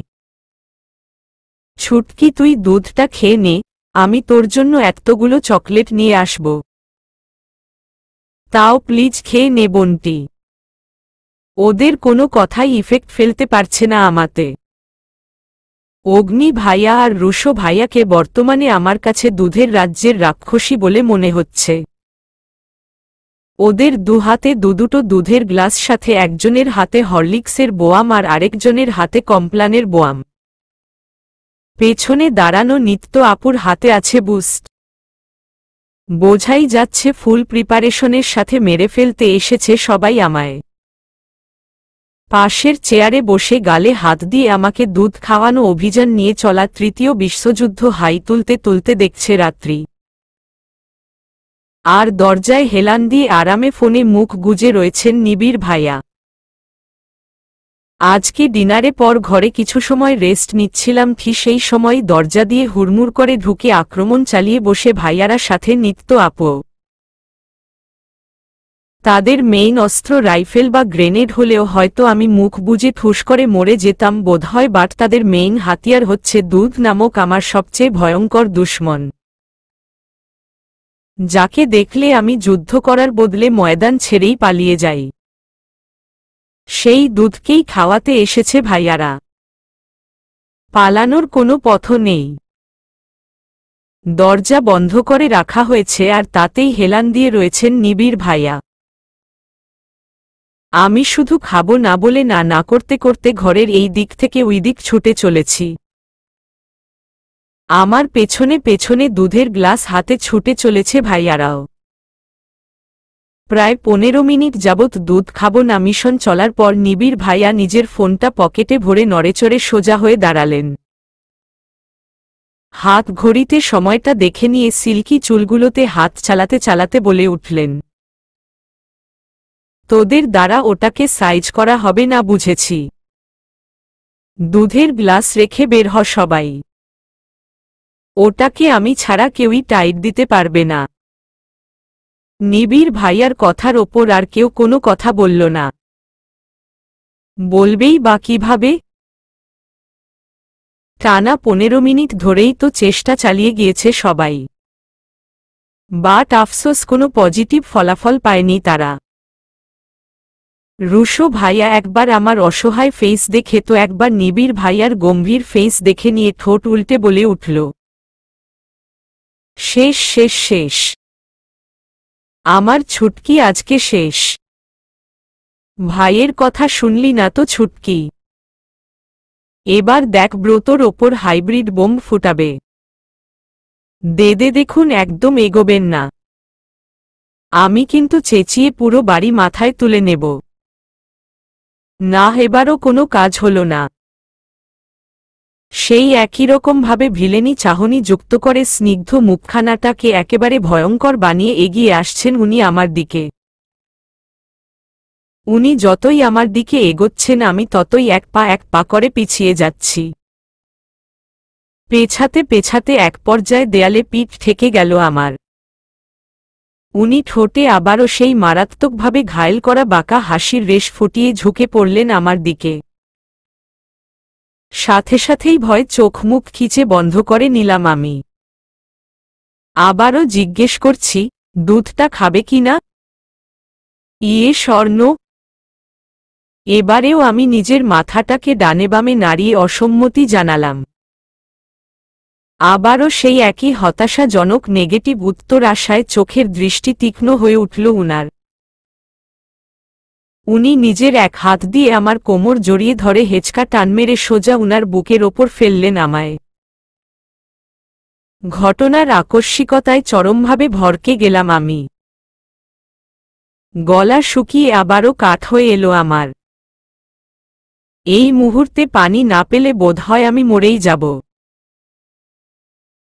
ছুটকি তুই দুধটা খেয়ে নে, আমি তোর জন্য এতগুলো চকলেট নিয়ে আসব। তাও প্লিজ খেয়ে নে বোনটি। ওদের কোনো কথাই ইফেক্ট ফেলতে পারছে না আমাতে। অগ্নি ভাইয়া আর রুশো ভাইয়াকে বর্তমানে আমার কাছে দুধের রাজ্যের রাক্ষসী বলে মনে হচ্ছে। ওদের দুহাতে দুটো দুধের গ্লাস, সাথে একজনের হাতে হরলিক্সের বোয়াম আর আরেকজনের হাতে কমপ্লানের বোয়াম। পেছনে দাঁড়ানো নিত্য আপুর হাতে আছে বুস্ট। বোঝাই যাচ্ছে ফুল প্রিপারেশনের সাথে মেরে ফেলতে এসেছে সবাই আমায়। পাশের চেয়ারে বসে গালে হাত দিয়ে আমাকে দুধ খাওয়ানো অভিযান নিয়ে চলা তৃতীয় বিশ্বযুদ্ধ হাই তুলতে তুলতে দেখছে রাত্রি। আর দরজায় হেলান দিয়ে আরামে ফোনে মুখ গুজে রয়েছেন নিবিড় ভাইয়া। আজকে ডিনারে পর ঘরে কিছু সময় রেস্ট নিচ্ছিলাম, ঠিক সেই সময় দরজা দিয়ে হুড়মুড় করে ঢুকে আক্রমণ চালিয়ে বসে ভাইয়ারা, সাথে নিত্য আপু। তাদের মেইন অস্ত্র রাইফেল বা গ্রেনেড হলেও হয়তো আমি মুখ বুজে ঠুস করে মরে যেতাম বোধহয়, বাট তাদের মেইন হাতিয়ার হচ্ছে দুধ নামক আমার সবচেয়ে ভয়ঙ্কর দুশমন, যাকে দেখলে আমি যুদ্ধ করার বদলে ময়দান ছেড়েই পালিয়ে যাই। সেই দুধকেই খাওয়াতে এসেছে ভাইয়ারা। পালানোর কোনো পথ নেই। দরজা বন্ধ করে রাখা হয়েছে আর তাতেই হেলান দিয়ে রয়েছেন নিবিড় ভাইয়া। আমি শুধু খাবো না বলে না না করতে করতে ঘরের এই দিক থেকে ওই দিক ছুটে চলেছি। আমার পেছনে পেছনে দুধের গ্লাস হাতে ছুটে চলেছে ভাইয়ারাও। প্রায় 15 মিনিট যাবৎ দুধ খাবো না মিশন চলার পর নিবিড় ভাইয়া নিজের ফোনটা পকেটে ভরে নড়েচড়ে সোজা হয়ে দাঁড়ালেন। হাত ঘড়িতে সময়টা দেখে নিয়ে সিল্কি চুলগুলোতে হাত চালাতে চালাতে বলে উঠলেন, তোদের দ্বারা ওটাকে সাইজ করা হবে না বুঝেছি। দুধের গ্লাস রেখে বের হ সবাই। ওটাকে আমি ছাড়া কেউই টাইট দিতে পারবে না। নিবিড় ভাইয়ার কথার ওপর আর কেউ কোনো কথা বলল না। বলবেই বা কিভাবে? টানা 15 মিনিট ধরেই তো চেষ্টা চালিয়ে গিয়েছে সবাই, বাট আফসোস কোনো পজিটিভ ফলাফল পায়নি তারা। রুশো ভাইয়া একবার আমার অসহায় ফেস দেখে তো একবার নিবিড় ভাইয়ার গম্ভীর ফেস দেখে নিয়ে ঠোঁট উল্টে বলে উঠল, শেষ শেষ শেষ, আমার ছুটকি আজকে শেষ। ভাইয়ের কথা শুনলি না তো ছুটকি? এবার দেখ ব্রতর ওপর হাইব্রিড বোম ফুটাবে। দে দেখুন একদম এগোবেন না, আমি কিন্তু চেঁচিয়ে পুরো বাড়ি মাথায় তুলে নেব। না, এবারও কোনো কাজ হল না। সেই একই রকমভাবে ভিলেনি চাহনি যুক্ত করে স্নিগ্ধ মুখখানাটাকে একেবারে ভয়ঙ্কর বানিয়ে এগিয়ে আসছেন উনি আমার দিকে। উনি যতই আমার দিকে এগোচ্ছেন আমি ততই এক পা করে পিছিয়ে যাচ্ছি। পেছাতে পেছাতে এক পর্যায়ে দেয়ালে পিঠ ঠেকে গেল আমার। উনি ঠোঁটে আবারও সেই মারাত্মকভাবে ঘায়েল করা বাঁকা হাসির রেশ ফুটিয়ে ঝুঁকে পড়লেন আমার দিকে। সাথে সাথেই ভয় চোখ মুখ খিচে বন্ধ করে নিলাম আমি। আবারও জিজ্ঞেস করছি, দুধটা খাবে কিনা? ইয়ে স্বর্ণ। এবারেও আমি নিজের মাথাটাকে ডানে বামে নাড়িয়ে অসম্মতি জানালাম। আবারও সেই একই হতাশাজনক নেগেটিভ উত্তর আশায় চোখের দৃষ্টি তীক্ষ্ণ হয়ে উঠল উনার। উনি নিজের এক হাত দিয়ে আমার কোমর জড়িয়ে ধরে হেঁচকা টান মেরে সোজা উনার বুকের ওপর ফেললেন আমায়। ঘটনার আকস্মিকতায় চরমভাবে ভরকে গেলাম আমি। গলা শুকিয়ে আবারও কাঠ হয়ে এলো আমার। এই মুহূর্তে পানি না পেলে বোধহয় আমি মরেই যাব।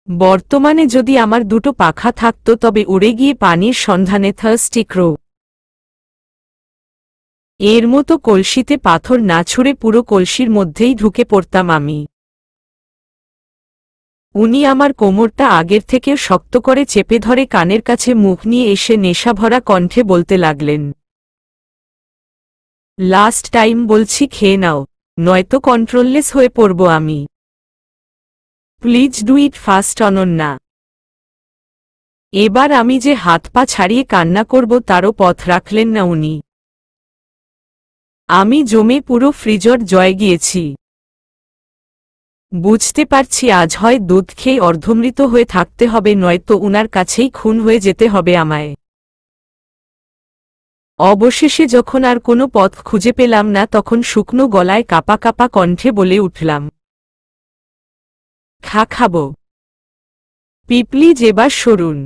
বর্তমানে যদি আমার দুটো পাখা থাকত তবে উড়ে গিয়ে পানির সন্ধানে থার্স্টি ক্রো এর মতো কলসিতে পাথর না ছুঁড়ে পুরো কলসির মধ্যেই ঢুকে পড়তাম আমি। উনি আমার কোমরটা আগের থেকে শক্ত করে চেপে ধরে কানের কাছে মুখ নিয়ে এসে নেশাভরা কণ্ঠে বলতে লাগলেন, লাস্ট টাইম বলছি খেয়ে নাও, নয়তো কন্ট্রোললেস হয়ে পড়ব আমি। Please do it fast Ananya. এবার আমি যে হাত পা ছাড়িয়ে কান্না করব তারও পথ রাখলেন না উনি। আমি জমে পুরো ফ্রিজর জয়ে গিয়েছি। বুঝতে পারছি আজ হয় দুধ খেয়ে অর্ধমৃত হয়ে থাকতে হবে নয়তো উনার কাছেই খুন হয়ে যেতে হবে আমায়। অবশেষে যখন আর কোনো পথ খুঁজে পেলাম না তখন শুকনো গলায় কাপা কাপা কণ্ঠে বলে উঠলাম, খাবো। প্লিজ এবার সরুন,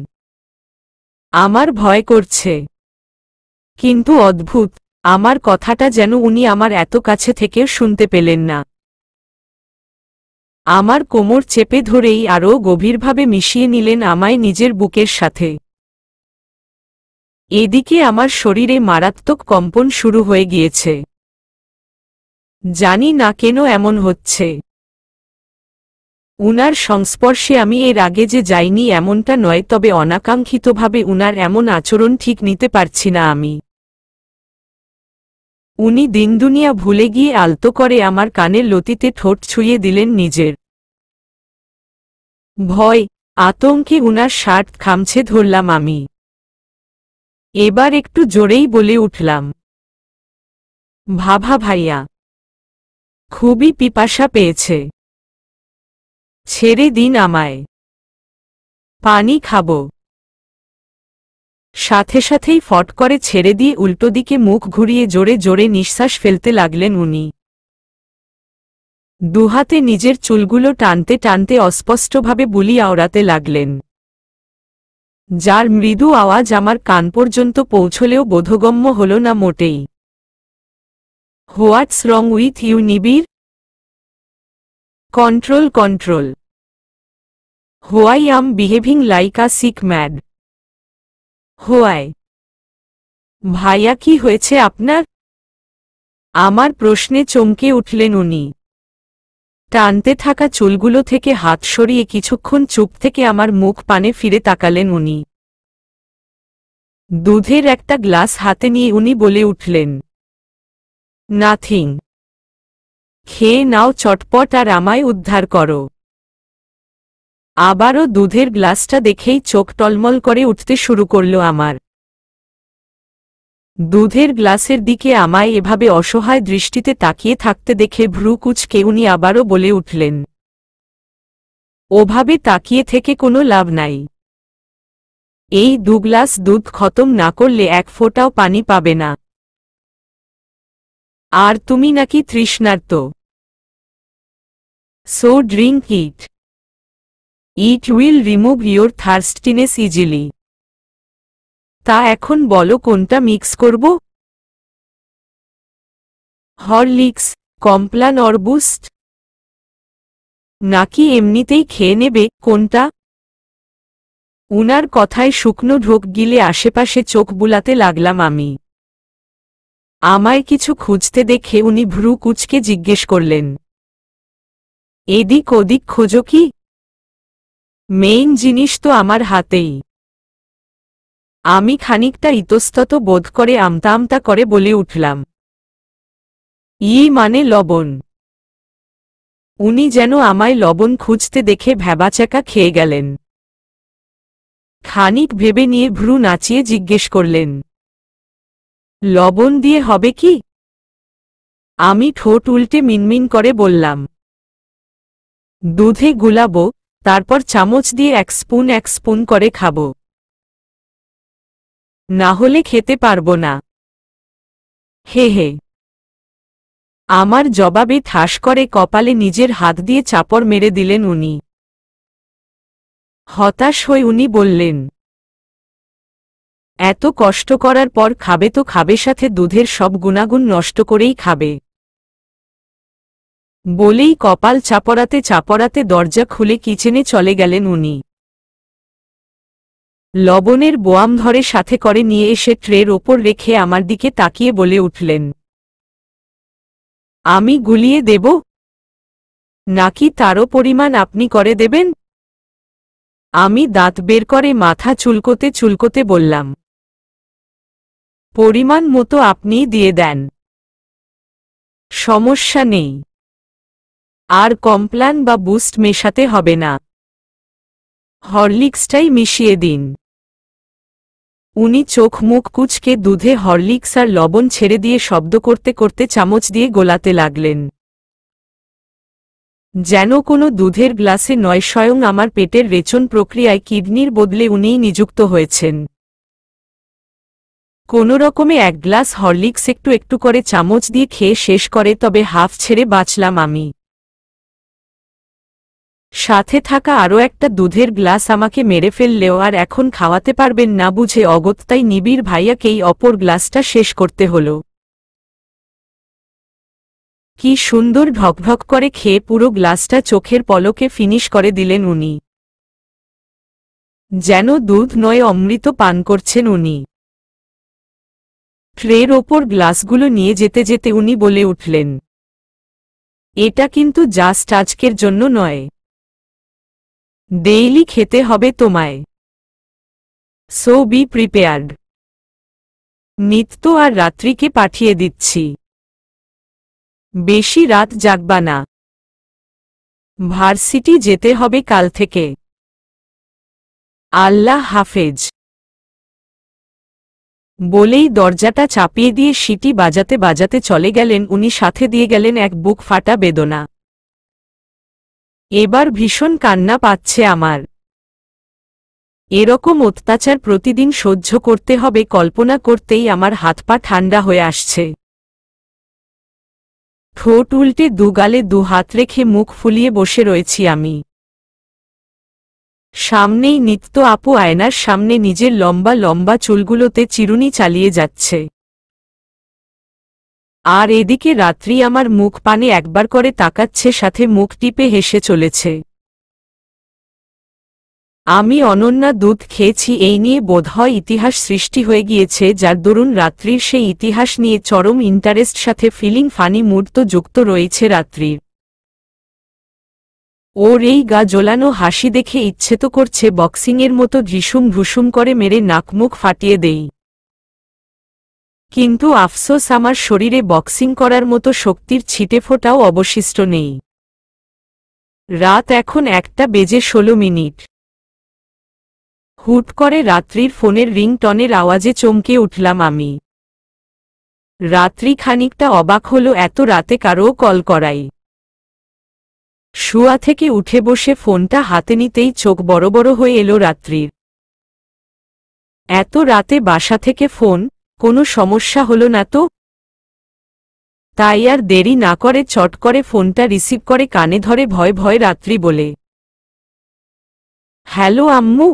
আমার ভয় করছে। কিন্তু অদ্ভুত, আমার কথাটা যেন উনি আমার এত কাছে থেকেও শুনতে পেলেন না। আমার কোমর চেপে ধরেই আরও গভীরভাবে মিশিয়ে নিলেন আমায় নিজের বুকের সাথে। এদিকে আমার শরীরে মারাত্মক কম্পন শুরু হয়ে গিয়েছে। জানি না কেন এমন হচ্ছে। উনার সংস্পর্শে আমি এর আগে যে যাইনি এমনটা নয়, তবে অনাকাঙ্ক্ষিতভাবে উনার এমন আচরণ ঠিক নিতে পারছি না আমি। উনি দিনদুনিয়া ভুলে গিয়ে আলতো করে আমার কানের লতিতে ঠোঁট ছুঁয়ে দিলেন নিজের। ভয় আতঙ্কে উনার শার্ট খামছে ধরলাম আমি। এবার একটু জোরেই বলে উঠলাম, ভাভা ভাইয়া, খুবই পিপাসা পেয়েছে, ছেড়ে দিন আমায়, পানি খাবো। সাথে সাথেই ফট করে ছেড়ে দিয়ে উল্টো দিকে মুখ ঘুরিয়ে জোরে জোরে নিঃশ্বাস ফেলতে লাগলেন উনি। দুহাতে নিজের চুলগুলো টানতে টানতে অস্পষ্টভাবে বুলি আওড়াতে লাগলেন, যার মৃদু আওয়াজ আমার কান পর্যন্ত পৌঁছলেও বোধগম্য হল না মোটেই। What's wrong with you Nibir? Control control. Why am behaving like a sick mad? Why? ভাইয়া কি হয়েছে আপনার? আমার প্রশ্নে চমকে উঠলেন উনি। টানতে থাকা চুলগুলো থেকে হাত সরিয়ে কিছুক্ষণ চুপ থেকে আমার মুখ পানে ফিরে তাকালেন উনি। দুধের একটা গ্লাস হাতে নিয়ে উনি বলে উঠলেন, নাথিং, খেয়ে নাও চটপট আর আমায় উদ্ধার করো। আবারও দুধের গ্লাসটা দেখেই চোখ টলমল করে উঠতে শুরু করল আমার। দুধের গ্লাসের দিকে আমায় এভাবে অসহায় দৃষ্টিতে তাকিয়ে থাকতে দেখে ভ্রু কুঁচকে উনি আবারও বলে উঠলেন, ওভাবে তাকিয়ে থেকে কোনো লাভ নাই। এই 2 গ্লাস দুধ খতম না করলে এক ফোঁটাও পানি পাবে না। আর তুমি নাকি তৃষ্ণার্ত। So drink it. It will remove your thirstiness easily. তা এখন বলো কোনটা মিক্স করব? Horlicks, Complan or Boost? নাকি এমনিতেই খেয়ে নেবে, কোনটা? উনার কথায় শুকনো ঢোক গিলে আশেপাশে চোখ বুলাতে লাগলাম আমি। আমায় কিছু খুঁজতে দেখে উনি ভ্রু কুঁচকে জিজ্ঞেস করলেন, এদিক ওদিক খোঁজো কি? মেইন জিনিস তো আমার হাতেই। আমি খানিকটা ইতস্তত বোধ করে আমতা আমতা করে বলে উঠলাম, মানে লবণ। উনি যেন আমায় লবণ খুঁজতে দেখে ভ্যাবাচ্যাকা খেয়ে গেলেন। খানিক ভেবে নিয়ে ভ্রু নাচিয়ে জিজ্ঞেস করলেন, লবণ দিয়ে হবে কি? আমি ঠোঁট উল্টে মিনমিন করে বললাম, দুধে গুলাবো, তারপর চামচ দিয়ে এক স্পুন করে খাবো। না হলে খেতে পারবো না। হে হে। আমার জবাবে ঠাস করে কপালে নিজের হাত দিয়ে চাপড় মেরে দিলেন উনি। হতাশ হয়ে উনি বললেন, এত কষ্ট করার পর খাবে তো খাবে, সাথে দুধের সব গুণাগুণ নষ্ট করেই খাবে। বলেই কপাল চাপড়াতে চাপড়াতে দরজা খুলে কিচেনে চলে গেলেন উনি। লবণের বোয়াম ধরে সাথে করে নিয়ে এসে ট্রের ওপর রেখে আমার দিকে তাকিয়ে বলে উঠলেন, আমি গুলিয়ে দেব? নাকি তারও পরিমাণ আপনি করে দেবেন? আমি দাঁত বের করে মাথা চুলকোতে চুলকোতে বললাম, পরিমাণ মতো আপনিই দিয়ে দেন, সমস্যা নেই। আর কমপ্লান বা বুস্ট মেশাতে হবে না, হরলিক্সটাই মিশিয়ে দিন। উনি চোখ মুখ কুঁচকে দুধে হরলিক্স আর লবণ ছেড়ে দিয়ে শব্দ করতে করতে চামচ দিয়ে গোলাতে লাগলেন। যেন কোনো দুধের গ্লাসে নয়, স্বয়ং আমার পেটের রেচন প্রক্রিয়ায় কিডনির বদলে উনিই নিযুক্ত হয়েছেন। কোনো রকমে 1 গ্লাস হরলিক্স একটু একটু করে চামচ দিয়ে খেয়ে শেষ করে তবে হাফ ছেড়ে বাঁচলাম আমি। সাথে থাকা আরও একটা দুধের গ্লাস আমাকে মেরে ফেললেও আর এখন খাওয়াতে পারবেন না বুঝে অগত্যাই নিবিড় ভাইয়াকেই অপর গ্লাসটা শেষ করতে হল। কি সুন্দর ঢকঢক করে খেয়ে পুরো গ্লাসটা চোখের পলকে ফিনিশ করে দিলেন উনি। যেন দুধ নয় অমৃত পান করছেন উনি। ট্রের ওপর গ্লাসগুলো নিয়ে যেতে যেতে উনি বলে উঠলেন, এটা কিন্তু জাস্ট আজকের জন্য নয়, ডেইলি খেতে হবে তোমায়। So be prepared. নিত্য আর রাত্রিকে পাঠিয়ে দিচ্ছি। বেশি রাত জাগবা না। ভার্সিটি যেতে হবে কাল থেকে। আল্লাহ হাফেজ। বলেই দরজাটা চাপিয়ে দিয়ে সিটি বাজাতে বাজাতে চলে গেলেন উনি, সাথে দিয়ে গেলেন এক বুক ফাটা বেদনা। এবার ভীষণ কান্না পাচ্ছে আমার। এরকম অত্যাচার প্রতিদিন সহ্য করতে হবে কল্পনা করতেই আমার হাত পা ঠান্ডা হয়ে আসছে। ঠোঁট উল্টে দুগালে দু হাত রেখে মুখ ফুলিয়ে বসে রয়েছি আমি। সামনেই নিত্য আপু আয়নার সামনে নিজের লম্বা লম্বা চুলগুলোতে চিরুনি চালিয়ে যাচ্ছে। আর এদিকে রাত্রি আমার মুখ পানে একবার করে তাকাচ্ছে, সাথে মুখ টিপে হেসে চলেছে। আমি অনন্যা দুধ খেয়েছি এই নিয়ে বোধহয় ইতিহাস সৃষ্টি হয়ে গিয়েছে, যার দরুন রাত্রির সেই ইতিহাস নিয়ে চরম ইন্টারেস্ট, সাথে ফিলিং ফানি মুড যুক্ত রয়েছে রাত্রির। ওর এই গা জ্বলানো হাসি দেখে ইচ্ছে তো করছে বক্সিংয়ের মতো ঢিসুম ঢুসুম করে মেরে নাকমুখ ফাটিয়ে দেই। কিন্তু আফসোস, আমার শরীরে বক্সিং করার মতো শক্তির ছিটেফোঁটাও অবশিষ্ট নেই। রাত এখন 1:16। হুট করে রাত্রির ফোনের রিংটনের আওয়াজে চমকে উঠলাম আমি। রাত্রি খানিকটা অবাক হলো এত রাতে কারও কল করাই। শুয়া থেকে উঠে বসে ফোনটা হাতে নিতেই চোখ বড় বড় হয়ে এলো রাত্রির। এত রাতে বাসা থেকে ফোন, কোনো সমস্যা হলো না তো? তাই আর দেরি না করে চট করে ফোনটা রিসিভ করে কানে ধরে ভয় ভয় রাত্রি বলে, হ্যালো আম্মু।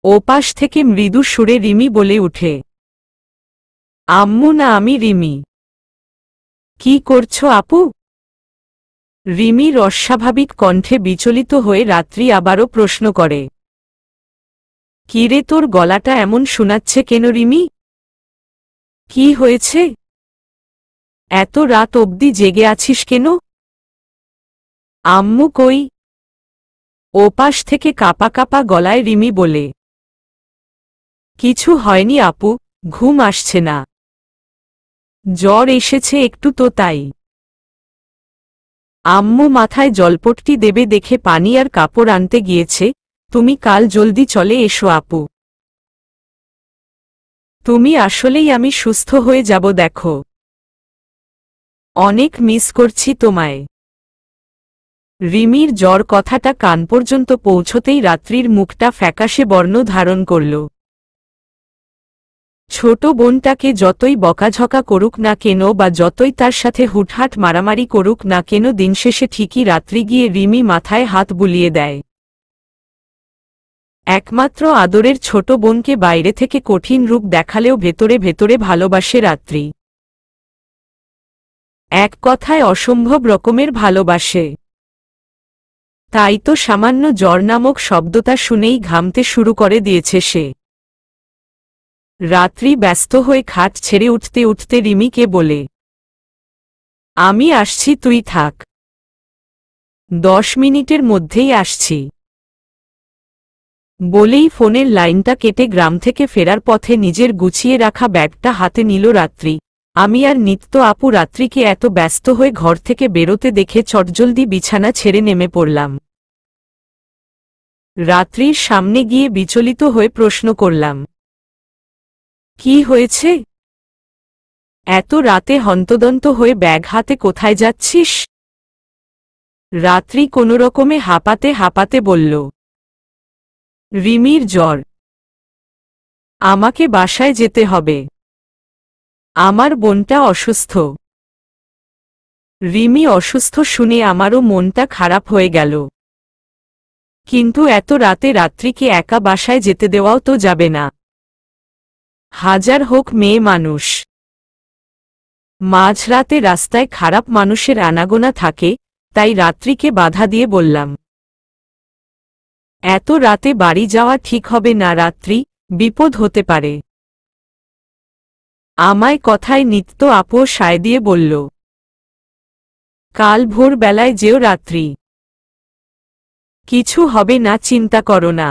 ওপাশ থেকে মৃদু সুরে রিমি বলে উঠে, আম্মু না, আমি রিমি। কি করছো আপু? রিমির অস্বাভাবিক কণ্ঠে বিচলিত হয়ে রাত্রি আবারও প্রশ্ন করে, কিরে তোর গলাটা এমন শোনাচ্ছে কেন রিমি? কি হয়েছে? এত রাত অবধি জেগে আছিস কেন? আম্মু কই? ওপাশ থেকে কাপা কাপা গলায় রিমি বলে, কিছু হয়নি আপু, ঘুম আসছে না। জ্বর এসেছে একটু তো তাই। আম্মু মাথায় জলপট্টি দেবে দেখে পানি আর কাপড় আনতে গিয়েছে। তুমি কাল জলদি চলে এসো আপু। তুমি আসলেই আমি সুস্থ হয়ে যাব দেখো। অনেক মিস করছি তোমায়। রিমির জ্বর কথাটা কান পর্যন্ত পৌঁছতেই রাত্রির মুখটা ফ্যাকাশে বর্ণ ধারণ করল। ছোট বোনটাকে যতই বকাঝকা করুক না কেন বা যতই তার সাথে হুটহাট মারামারি করুক না কেন, দিনশেষে ঠিকই রাত্রি গিয়ে রিমি মাথায় হাত বুলিয়ে দেয়। একমাত্র আদরের ছোট বোনকে বাইরে থেকে কঠিন রূপ দেখালেও ভেতরে ভেতরে ভালোবাসে রাত্রি। এক কথায় অসম্ভব রকমের ভালোবাসে। তাই তো সামান্য জ্বর নামক শব্দটা শুনেই ঘামতে শুরু করে দিয়েছে সে। রাত্রি ব্যস্ত হয়ে খাট ছেড়ে উঠতে উঠতে রিমিকে বলে, আমি আসছি, তুই থাক। 10 মিনিটের মধ্যেই আসছি। বলেই ফোনের লাইনটা কেটে গ্রাম থেকে ফেরার পথে নিজের গুছিয়ে রাখা ব্যাগটা হাতে নিল রাত্রি। আমি আর নিত্য আপু রাত্রিকে এত ব্যস্ত হয়ে ঘর থেকে বেরোতে দেখে চটজলদি বিছানা ছেড়ে নেমে পড়লাম। রাত্রির সামনে গিয়ে বিচলিত হয়ে প্রশ্ন করলাম, কি হয়েছে? এত রাতে হন্তদন্ত হয়ে ব্যাগ হাতে কোথায় যাচ্ছিস? রাত্রি কোনোরকমে হাঁপাতে হাঁপাতে বলল, রিমির জ্বর, আমাকে বাসায় যেতে হবে। আমার বোনটা অসুস্থ। রিমি অসুস্থ শুনে আমারও মনটা খারাপ হয়ে গেল। কিন্তু এত রাতে রাত্রিকে একা বাসায় যেতে দেওয়াও তো যাবে না। হাজার হোক মেয়ে মানুষ। মাঝরাতে রাস্তায় খারাপ মানুষের আনাগোনা থাকে, তাই রাত্রিকে বাধা দিয়ে বললাম, এত রাতে বাড়ি যাওয়া ঠিক হবে না রাত্রি, বিপদ হতে পারে। আমায় কথায় নিত্য আপু সায় দিয়ে বলল, কাল ভোর বেলায় যেও রাত্রি। কিছু হবে না, চিন্তা করো না।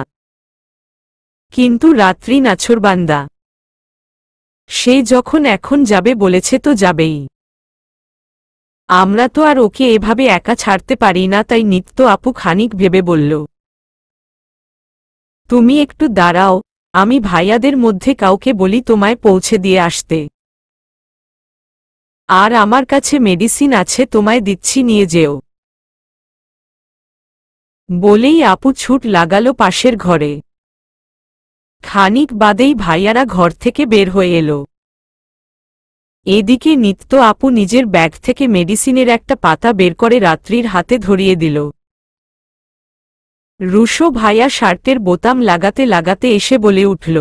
কিন্তু রাত্রি নাছোড়বান্দা। সে যখন এখন যাবে বলেছে তো যাবেই। আমরা তো আর ওকে এভাবে একা ছাড়তে পারি না, তাই নিত্য আপু খানিক ভেবে বলল, তুমি একটু দাঁড়াও, আমি ভাইয়াদের মধ্যে কাউকে বলি তোমায় পৌঁছে দিয়ে আসতে। আর আমার কাছে মেডিসিন আছে, তোমায় দিচ্ছি, নিয়ে যেও। বলেই আপু ছুট লাগালো পাশের ঘরে। খানিক বাদেই ভাইয়ারা ঘর থেকে বের হয়ে এলো। এদিকে নিত্য আপু নিজের ব্যাগ থেকে মেডিসিনের একটা পাতা বের করে রাত্রির হাতে ধরিয়ে দিল। রুশো ভাইয়া শার্টের বোতাম লাগাতে লাগাতে এসে বলে উঠল,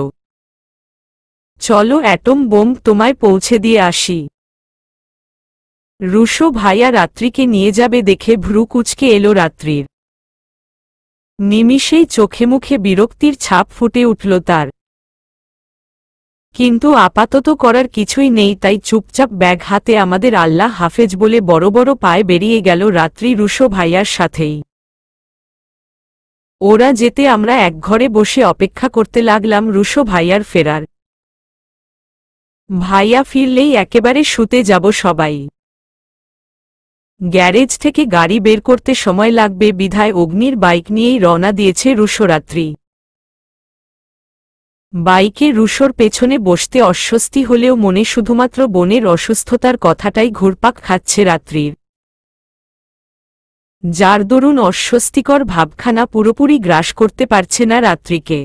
চলো অ্যাটম বোম তোমায় পৌঁছে দিয়ে আসি। রুশো ভাইয়া রাত্রিকে নিয়ে যাবে দেখে ভ্রু কুঁচকে এলো রাত্রির। নিমিষেই চোখে মুখে বিরক্তির ছাপ ফুটে উঠল তার। কিন্তু আপাতত করার কিছুই নেই, তাই চুপচাপ ব্যাগ হাতে আমাদের আল্লাহ হাফেজ বলে বড় বড় পায়ে বেরিয়ে গেল রাত্রি রুশো ভাইয়ার সাথেই। ওরা যেতে আমরা একঘরে বসে অপেক্ষা করতে লাগলাম রুশো ভাইয়ার ফেরার। ভাইয়া ফিরলেই একেবারে শুতে যাব সবাই। গ্যারেজ থেকে গাড়ি বের করতে সময় লাগবে বিধায় অগ্নির বাইক নিয়েই রওনা দিয়েছে রুশো রাত্রি। বাইকে রুশোর পেছনে বসতে অস্বস্তি হলেও মনে শুধুমাত্র বোনের অসুস্থতার কথাটাই ঘুরপাক খাচ্ছে রাত্রির, যার দরুন অস্বস্তিকর ভাবখানা পুরোপুরি গ্রাস করতে পারছে না রাত্রিকে।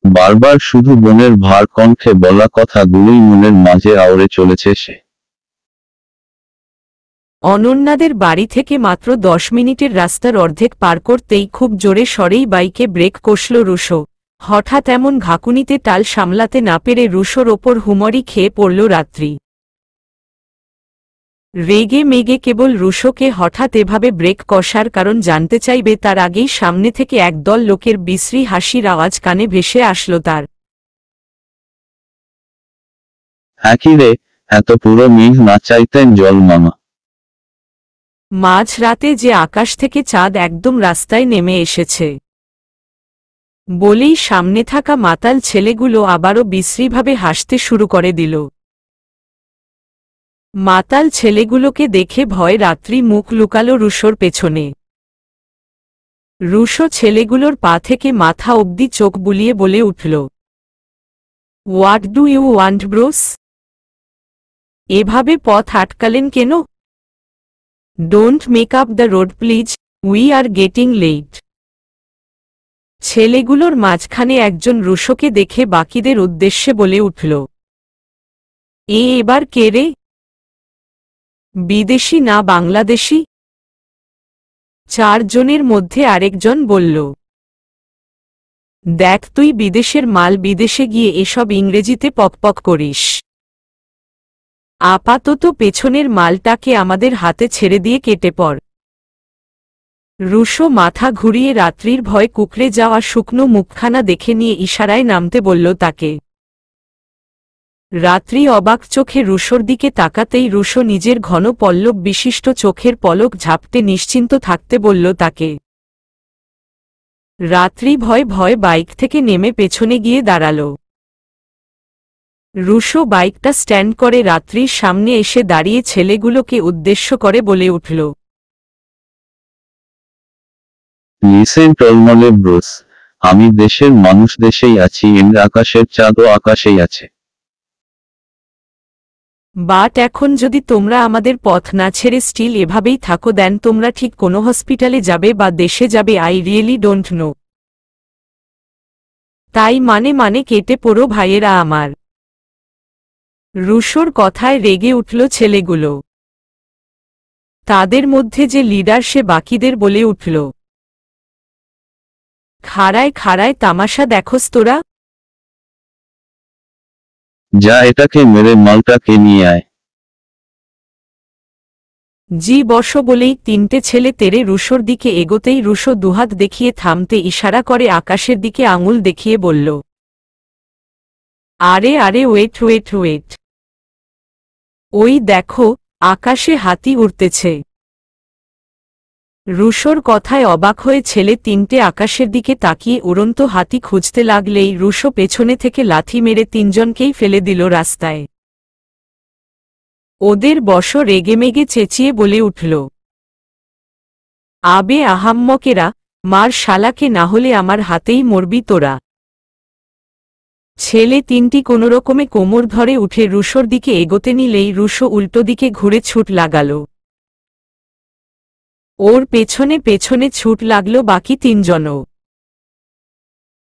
বারবার শুধু বোনের ভার কণ্ঠে বলা কথাগুলোই মনের মাঝে আওড়ে চলেছে সে। অনন্যাদের বাড়ি থেকে মাত্র 10 মিনিটের রাস্তার অর্ধেক পার করতেই খুব জোরে সরেই বাইকে ব্রেক কষল রুশো। হঠাৎ এমন ঘাকুনিতে টাল সামলাতে না পেরে রুশোর ওপর হুমড়ি খেয়ে পড়ল রাত্রি। রেগে মেগে কেবল রুশোকে হঠাৎ এভাবে ব্রেক কষার কারণ জানতে চাইবে তার আগেই সামনে থেকে একদল লোকের বিশ্রী হাসির আওয়াজ কানে ভেসে আসল তার। হ্যাঁ কি রে, এত পুরো মেঘ না চাইতেন জল মামা। মাঝ রাতে যে আকাশ থেকে চাঁদ একদম রাস্তায় নেমে এসেছে বলেই সামনে থাকা মাতাল ছেলেগুলো আবারও বিশ্রীভাবে হাসতে শুরু করে দিল। মাতাল ছেলেগুলোকে দেখে ভয় রাত্রি মুখ লুকালো রুশোর পেছনে। রুশো ছেলেগুলোর পা থেকে মাথা অবধি চোখ বুলিয়ে বলে উঠল, what do you want bros? এভাবে পথ আটকালেন কেন? Don't make up the road please, we are getting late. ছেলেগুলোর মাঝখানে একজন রুশোকে দেখে বাকিদের উদ্দেশ্যে বলে উঠল, এবার কে রে? বিদেশি না বাংলাদেশি? 4 জনের মধ্যে আরেকজন বলল, দেখ তুই বিদেশের মাল, বিদেশে গিয়ে এসব ইংরেজিতে পকপক করিস। আপাতত পেছনের মালটাকে আমাদের হাতে ছেড়ে দিয়ে কেটে পড়। রুশো মাথা ঘুরিয়ে রাত্রির ভয় কুকড়ে যাওয়া শুকনো মুখখানা দেখে নিয়ে ইশারায় নামতে বলল তাকে। রাত্রি অবাক চোখে রুশোর দিকে তাকাতেই রুশো নিজের ঘন পল্লব বিশিষ্ট চোখের পলক ঝাপটে নিশ্চিন্ত থাকতে বলল তাকে। রাত্রি ভয় ভয় বাইক থেকে নেমে পেছনে গিয়ে দাঁড়াল। রুশো বাইকটা স্ট্যান্ড করে রাত্রির সামনে এসে দাঁড়িয়ে ছেলেগুলোকে উদ্দেশ্য করে বলে উঠল, লিসেন টলমলে ব্রোস, আমি দেশের মানুষ দেশেই আছি, এন্ড আকাশের চাঁদও আকাশেই আছে। বাট এখন যদি তোমরা আমাদের পথ না ছেড়ে স্টিল এভাবেই থাকো, দেন তোমরা ঠিক কোনো হসপিটালে যাবে বা দেশে যাবে, আই রিয়েলি ডোন্ট নো। তাই মানে কেটে পড়ো ভাইয়েরা আমার। রুশোর কথায় রেগে উঠল ছেলেগুলো। তাদের মধ্যে যে লিডার সে বাকিদের বলে উঠল, খাড়ায় খাড়ায় তামাশা দেখোস তোরা? যা এটাকে মেরে মালটাকে নিয়ে আয়। জি বস বলেই 3টে ছেলে তেরে রুশোর দিকে এগোতেই রুশো দুহাত দেখিয়ে থামতে ইশারা করে আকাশের দিকে আঙুল দেখিয়ে বলল, আরে আরে ওয়েট ওয়েট ওয়েট, ওই দেখো আকাশে হাতি উড়তেছে। রুশোর কথায় অবাক হয়ে ছেলে 3টে আকাশের দিকে তাকিয়ে উড়ন্ত হাতি খুঁজতে লাগলেই রুশো পেছনে থেকে লাথি মেরে 3জনকেই ফেলে দিল রাস্তায়। ওদের বশ রেগেমেগে চেঁচিয়ে বলে উঠল, আবে আহাম্মকেরা, মার শালাকে, না হলে আমার হাতেই মরবি তোরা। ছেলে তিনটি কোনোরকমে কোমর ধরে উঠে রুশোর দিকে এগোতে নিলেই রুশো উল্টো দিকে ঘুরে ছুট লাগাল। ওর পেছনে পেছনে ছুট লাগল বাকি তিনজনও।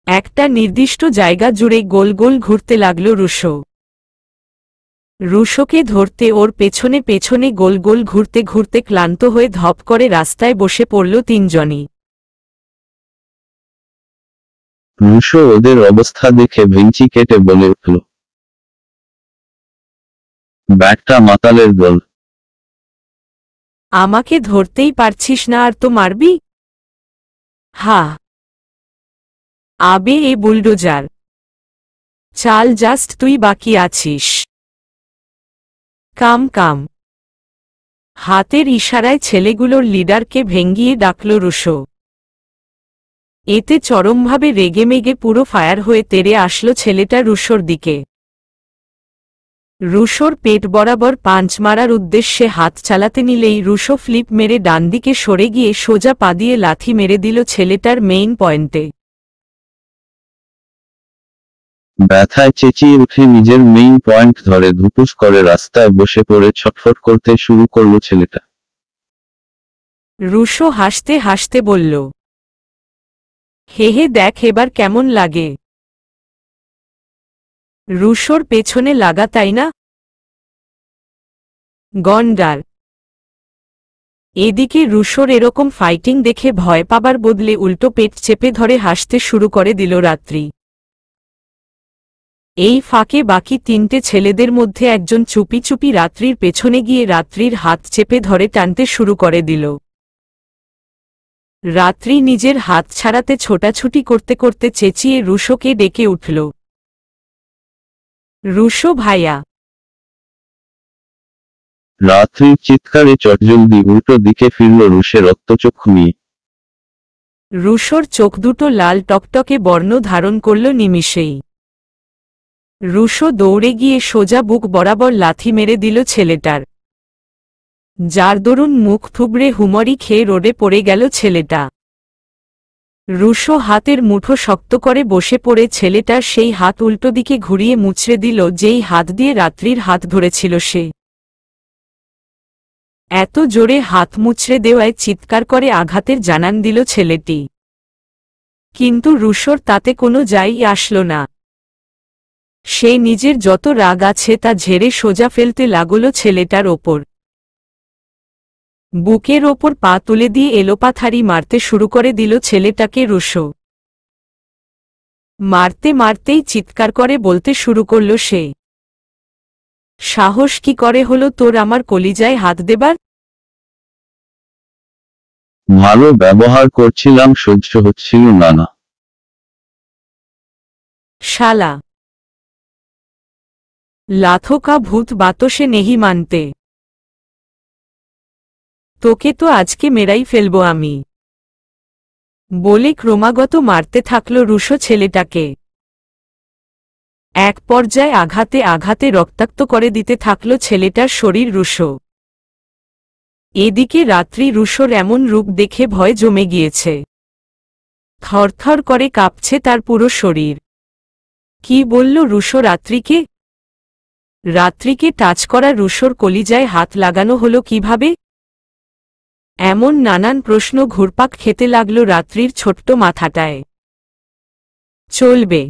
একটা নির্দিষ্ট জায়গা জুড়ে গোল গোল ঘুরতে লাগল রুশো। রুশোকে ধরতে ওর পেছনে পেছনে গোল গোল ঘুরতে ঘুরতে ক্লান্ত হয়ে ধপ করে রাস্তায় বসে পড়ল তিনজনই। রুশো ওদের অবস্থা দেখে ভেঙচি কেটে বলে উঠল, ব্যাটটা মাতালের দল। আমাকে ধরতেই পারছিস না আর তো মারবি? হা, আবে এ বুলডোজার, চাল, জাস্ট তুই বাকি আছিস। কাম কাম। হাতের ইশারায় ছেলেগুলোর লিডারকে ভেঙ্গিয়ে ডাকল রুশো। এতে চরমভাবে রেগেমেগে পুরো ফায়ার হয়ে তেড়ে আসলো ছেলেটা রুশোর দিকে। রুশোর পেট বরাবর পাঞ্চ মারার উদ্দেশ্যে হাত চালাতে নিলেই রুশো ফ্লিপ মেরে ডানদিকে সরে গিয়ে সোজা পা দিয়ে লাথি মেরে দিল ছেলেটার মেইন পয়েন্টে। ব্যথায় চেঁচিয়ে উঠে নিজের মেইন পয়েন্ট ধরে ধুপুস করে রাস্তায় বসে পড়ে ছটফট করতে শুরু করল ছেলেটা। রুশো হাসতে হাসতে বলল, হে হে, দেখ এবার কেমন লাগে। রুশোর পেছনে লাগা, তাই না? গন্ডার। এদিকে রুশোর এরকম ফাইটিং দেখে ভয় পাবার বদলে উল্টো পেট চেপে ধরে হাসতে শুরু করে দিল রাত্রি। এই ফাঁকে বাকি তিনটে ছেলেদের মধ্যে একজন চুপি চুপি রাত্রির পেছনে গিয়ে রাত্রির হাত চেপে ধরে টানতে শুরু করে দিল। রাত্রি নিজের হাত ছাড়াতে ছোটাছুটি করতে করতে চেঁচিয়ে রুশোকে ডেকে উঠল, রুশো ভাইয়া। রাত্রির চিৎকারে চটজলদি উল্টো দিকে ফিরল রুশে রক্তচক্ষু নিয়ে। রুশোর চোখ দুটো লাল টকটকে বর্ণ ধারণ করল নিমিষেই। রুশো দৌড়ে গিয়ে সোজা বুক বরাবর লাথি মেরে দিল ছেলেটার, যার দরুন মুখ থুবড়ে হুমড়ি খেয়ে রোডে পড়ে গেল ছেলেটা। রুশো হাতের মুঠো শক্ত করে বসে পড়ে ছেলেটার সেই হাত উল্টো দিকে ঘুরিয়ে মুচড়ে দিল যেই হাত দিয়ে রাত্রির হাত ধরেছিল সে। এত জোরে হাত মুচড়ে দেওয়ায় চিৎকার করে আঘাতের জানান দিল ছেলেটি। কিন্তু রুশোর তাতে কোনো যাই আসল না। সে নিজের যত রাগ আছে তা ঝেড়ে সোজা ফেলতে লাগল ছেলেটার ওপর। বুকের ওপর পা তুলে দিয়ে এলোপাথারি মারতে শুরু করে দিল ছেলেটাকে রুশো। মারতে মারতেই চিৎকার করে বলতে শুরু করল সে, সাহস কি করে হলো তোর আমার কলিজায় হাত দেবার? ভালো ব্যবহার করছিলাম, সহ্য হচ্ছিল না। শালা লাথো কা ভূত বাতো সে নেহি মানতে। তোকে তো আজকে মেরাই ফেলবো আমি, বলে ক্রমাগত মারতে থাকল রুশো ছেলেটাকে। এক পর্যায়ে আঘাতে আঘাতে রক্তাক্ত করে দিতে থাকল ছেলেটার শরীর রুশো। এদিকে রাত্রি রুশোর এমন রূপ দেখে ভয় জমে গিয়েছে। থরথর করে কাঁপছে তার পুরো শরীর। কি বলল রুশো রাত্রিকে? রাত্রিকে টাচ করা রুশোর কলিজায় হাত লাগানো হলো কিভাবে? এমন নানান প্রশ্ন ঘুরপাক খেতে লাগল রাত্রির ছোট্ট মাথাটায়। চলবে।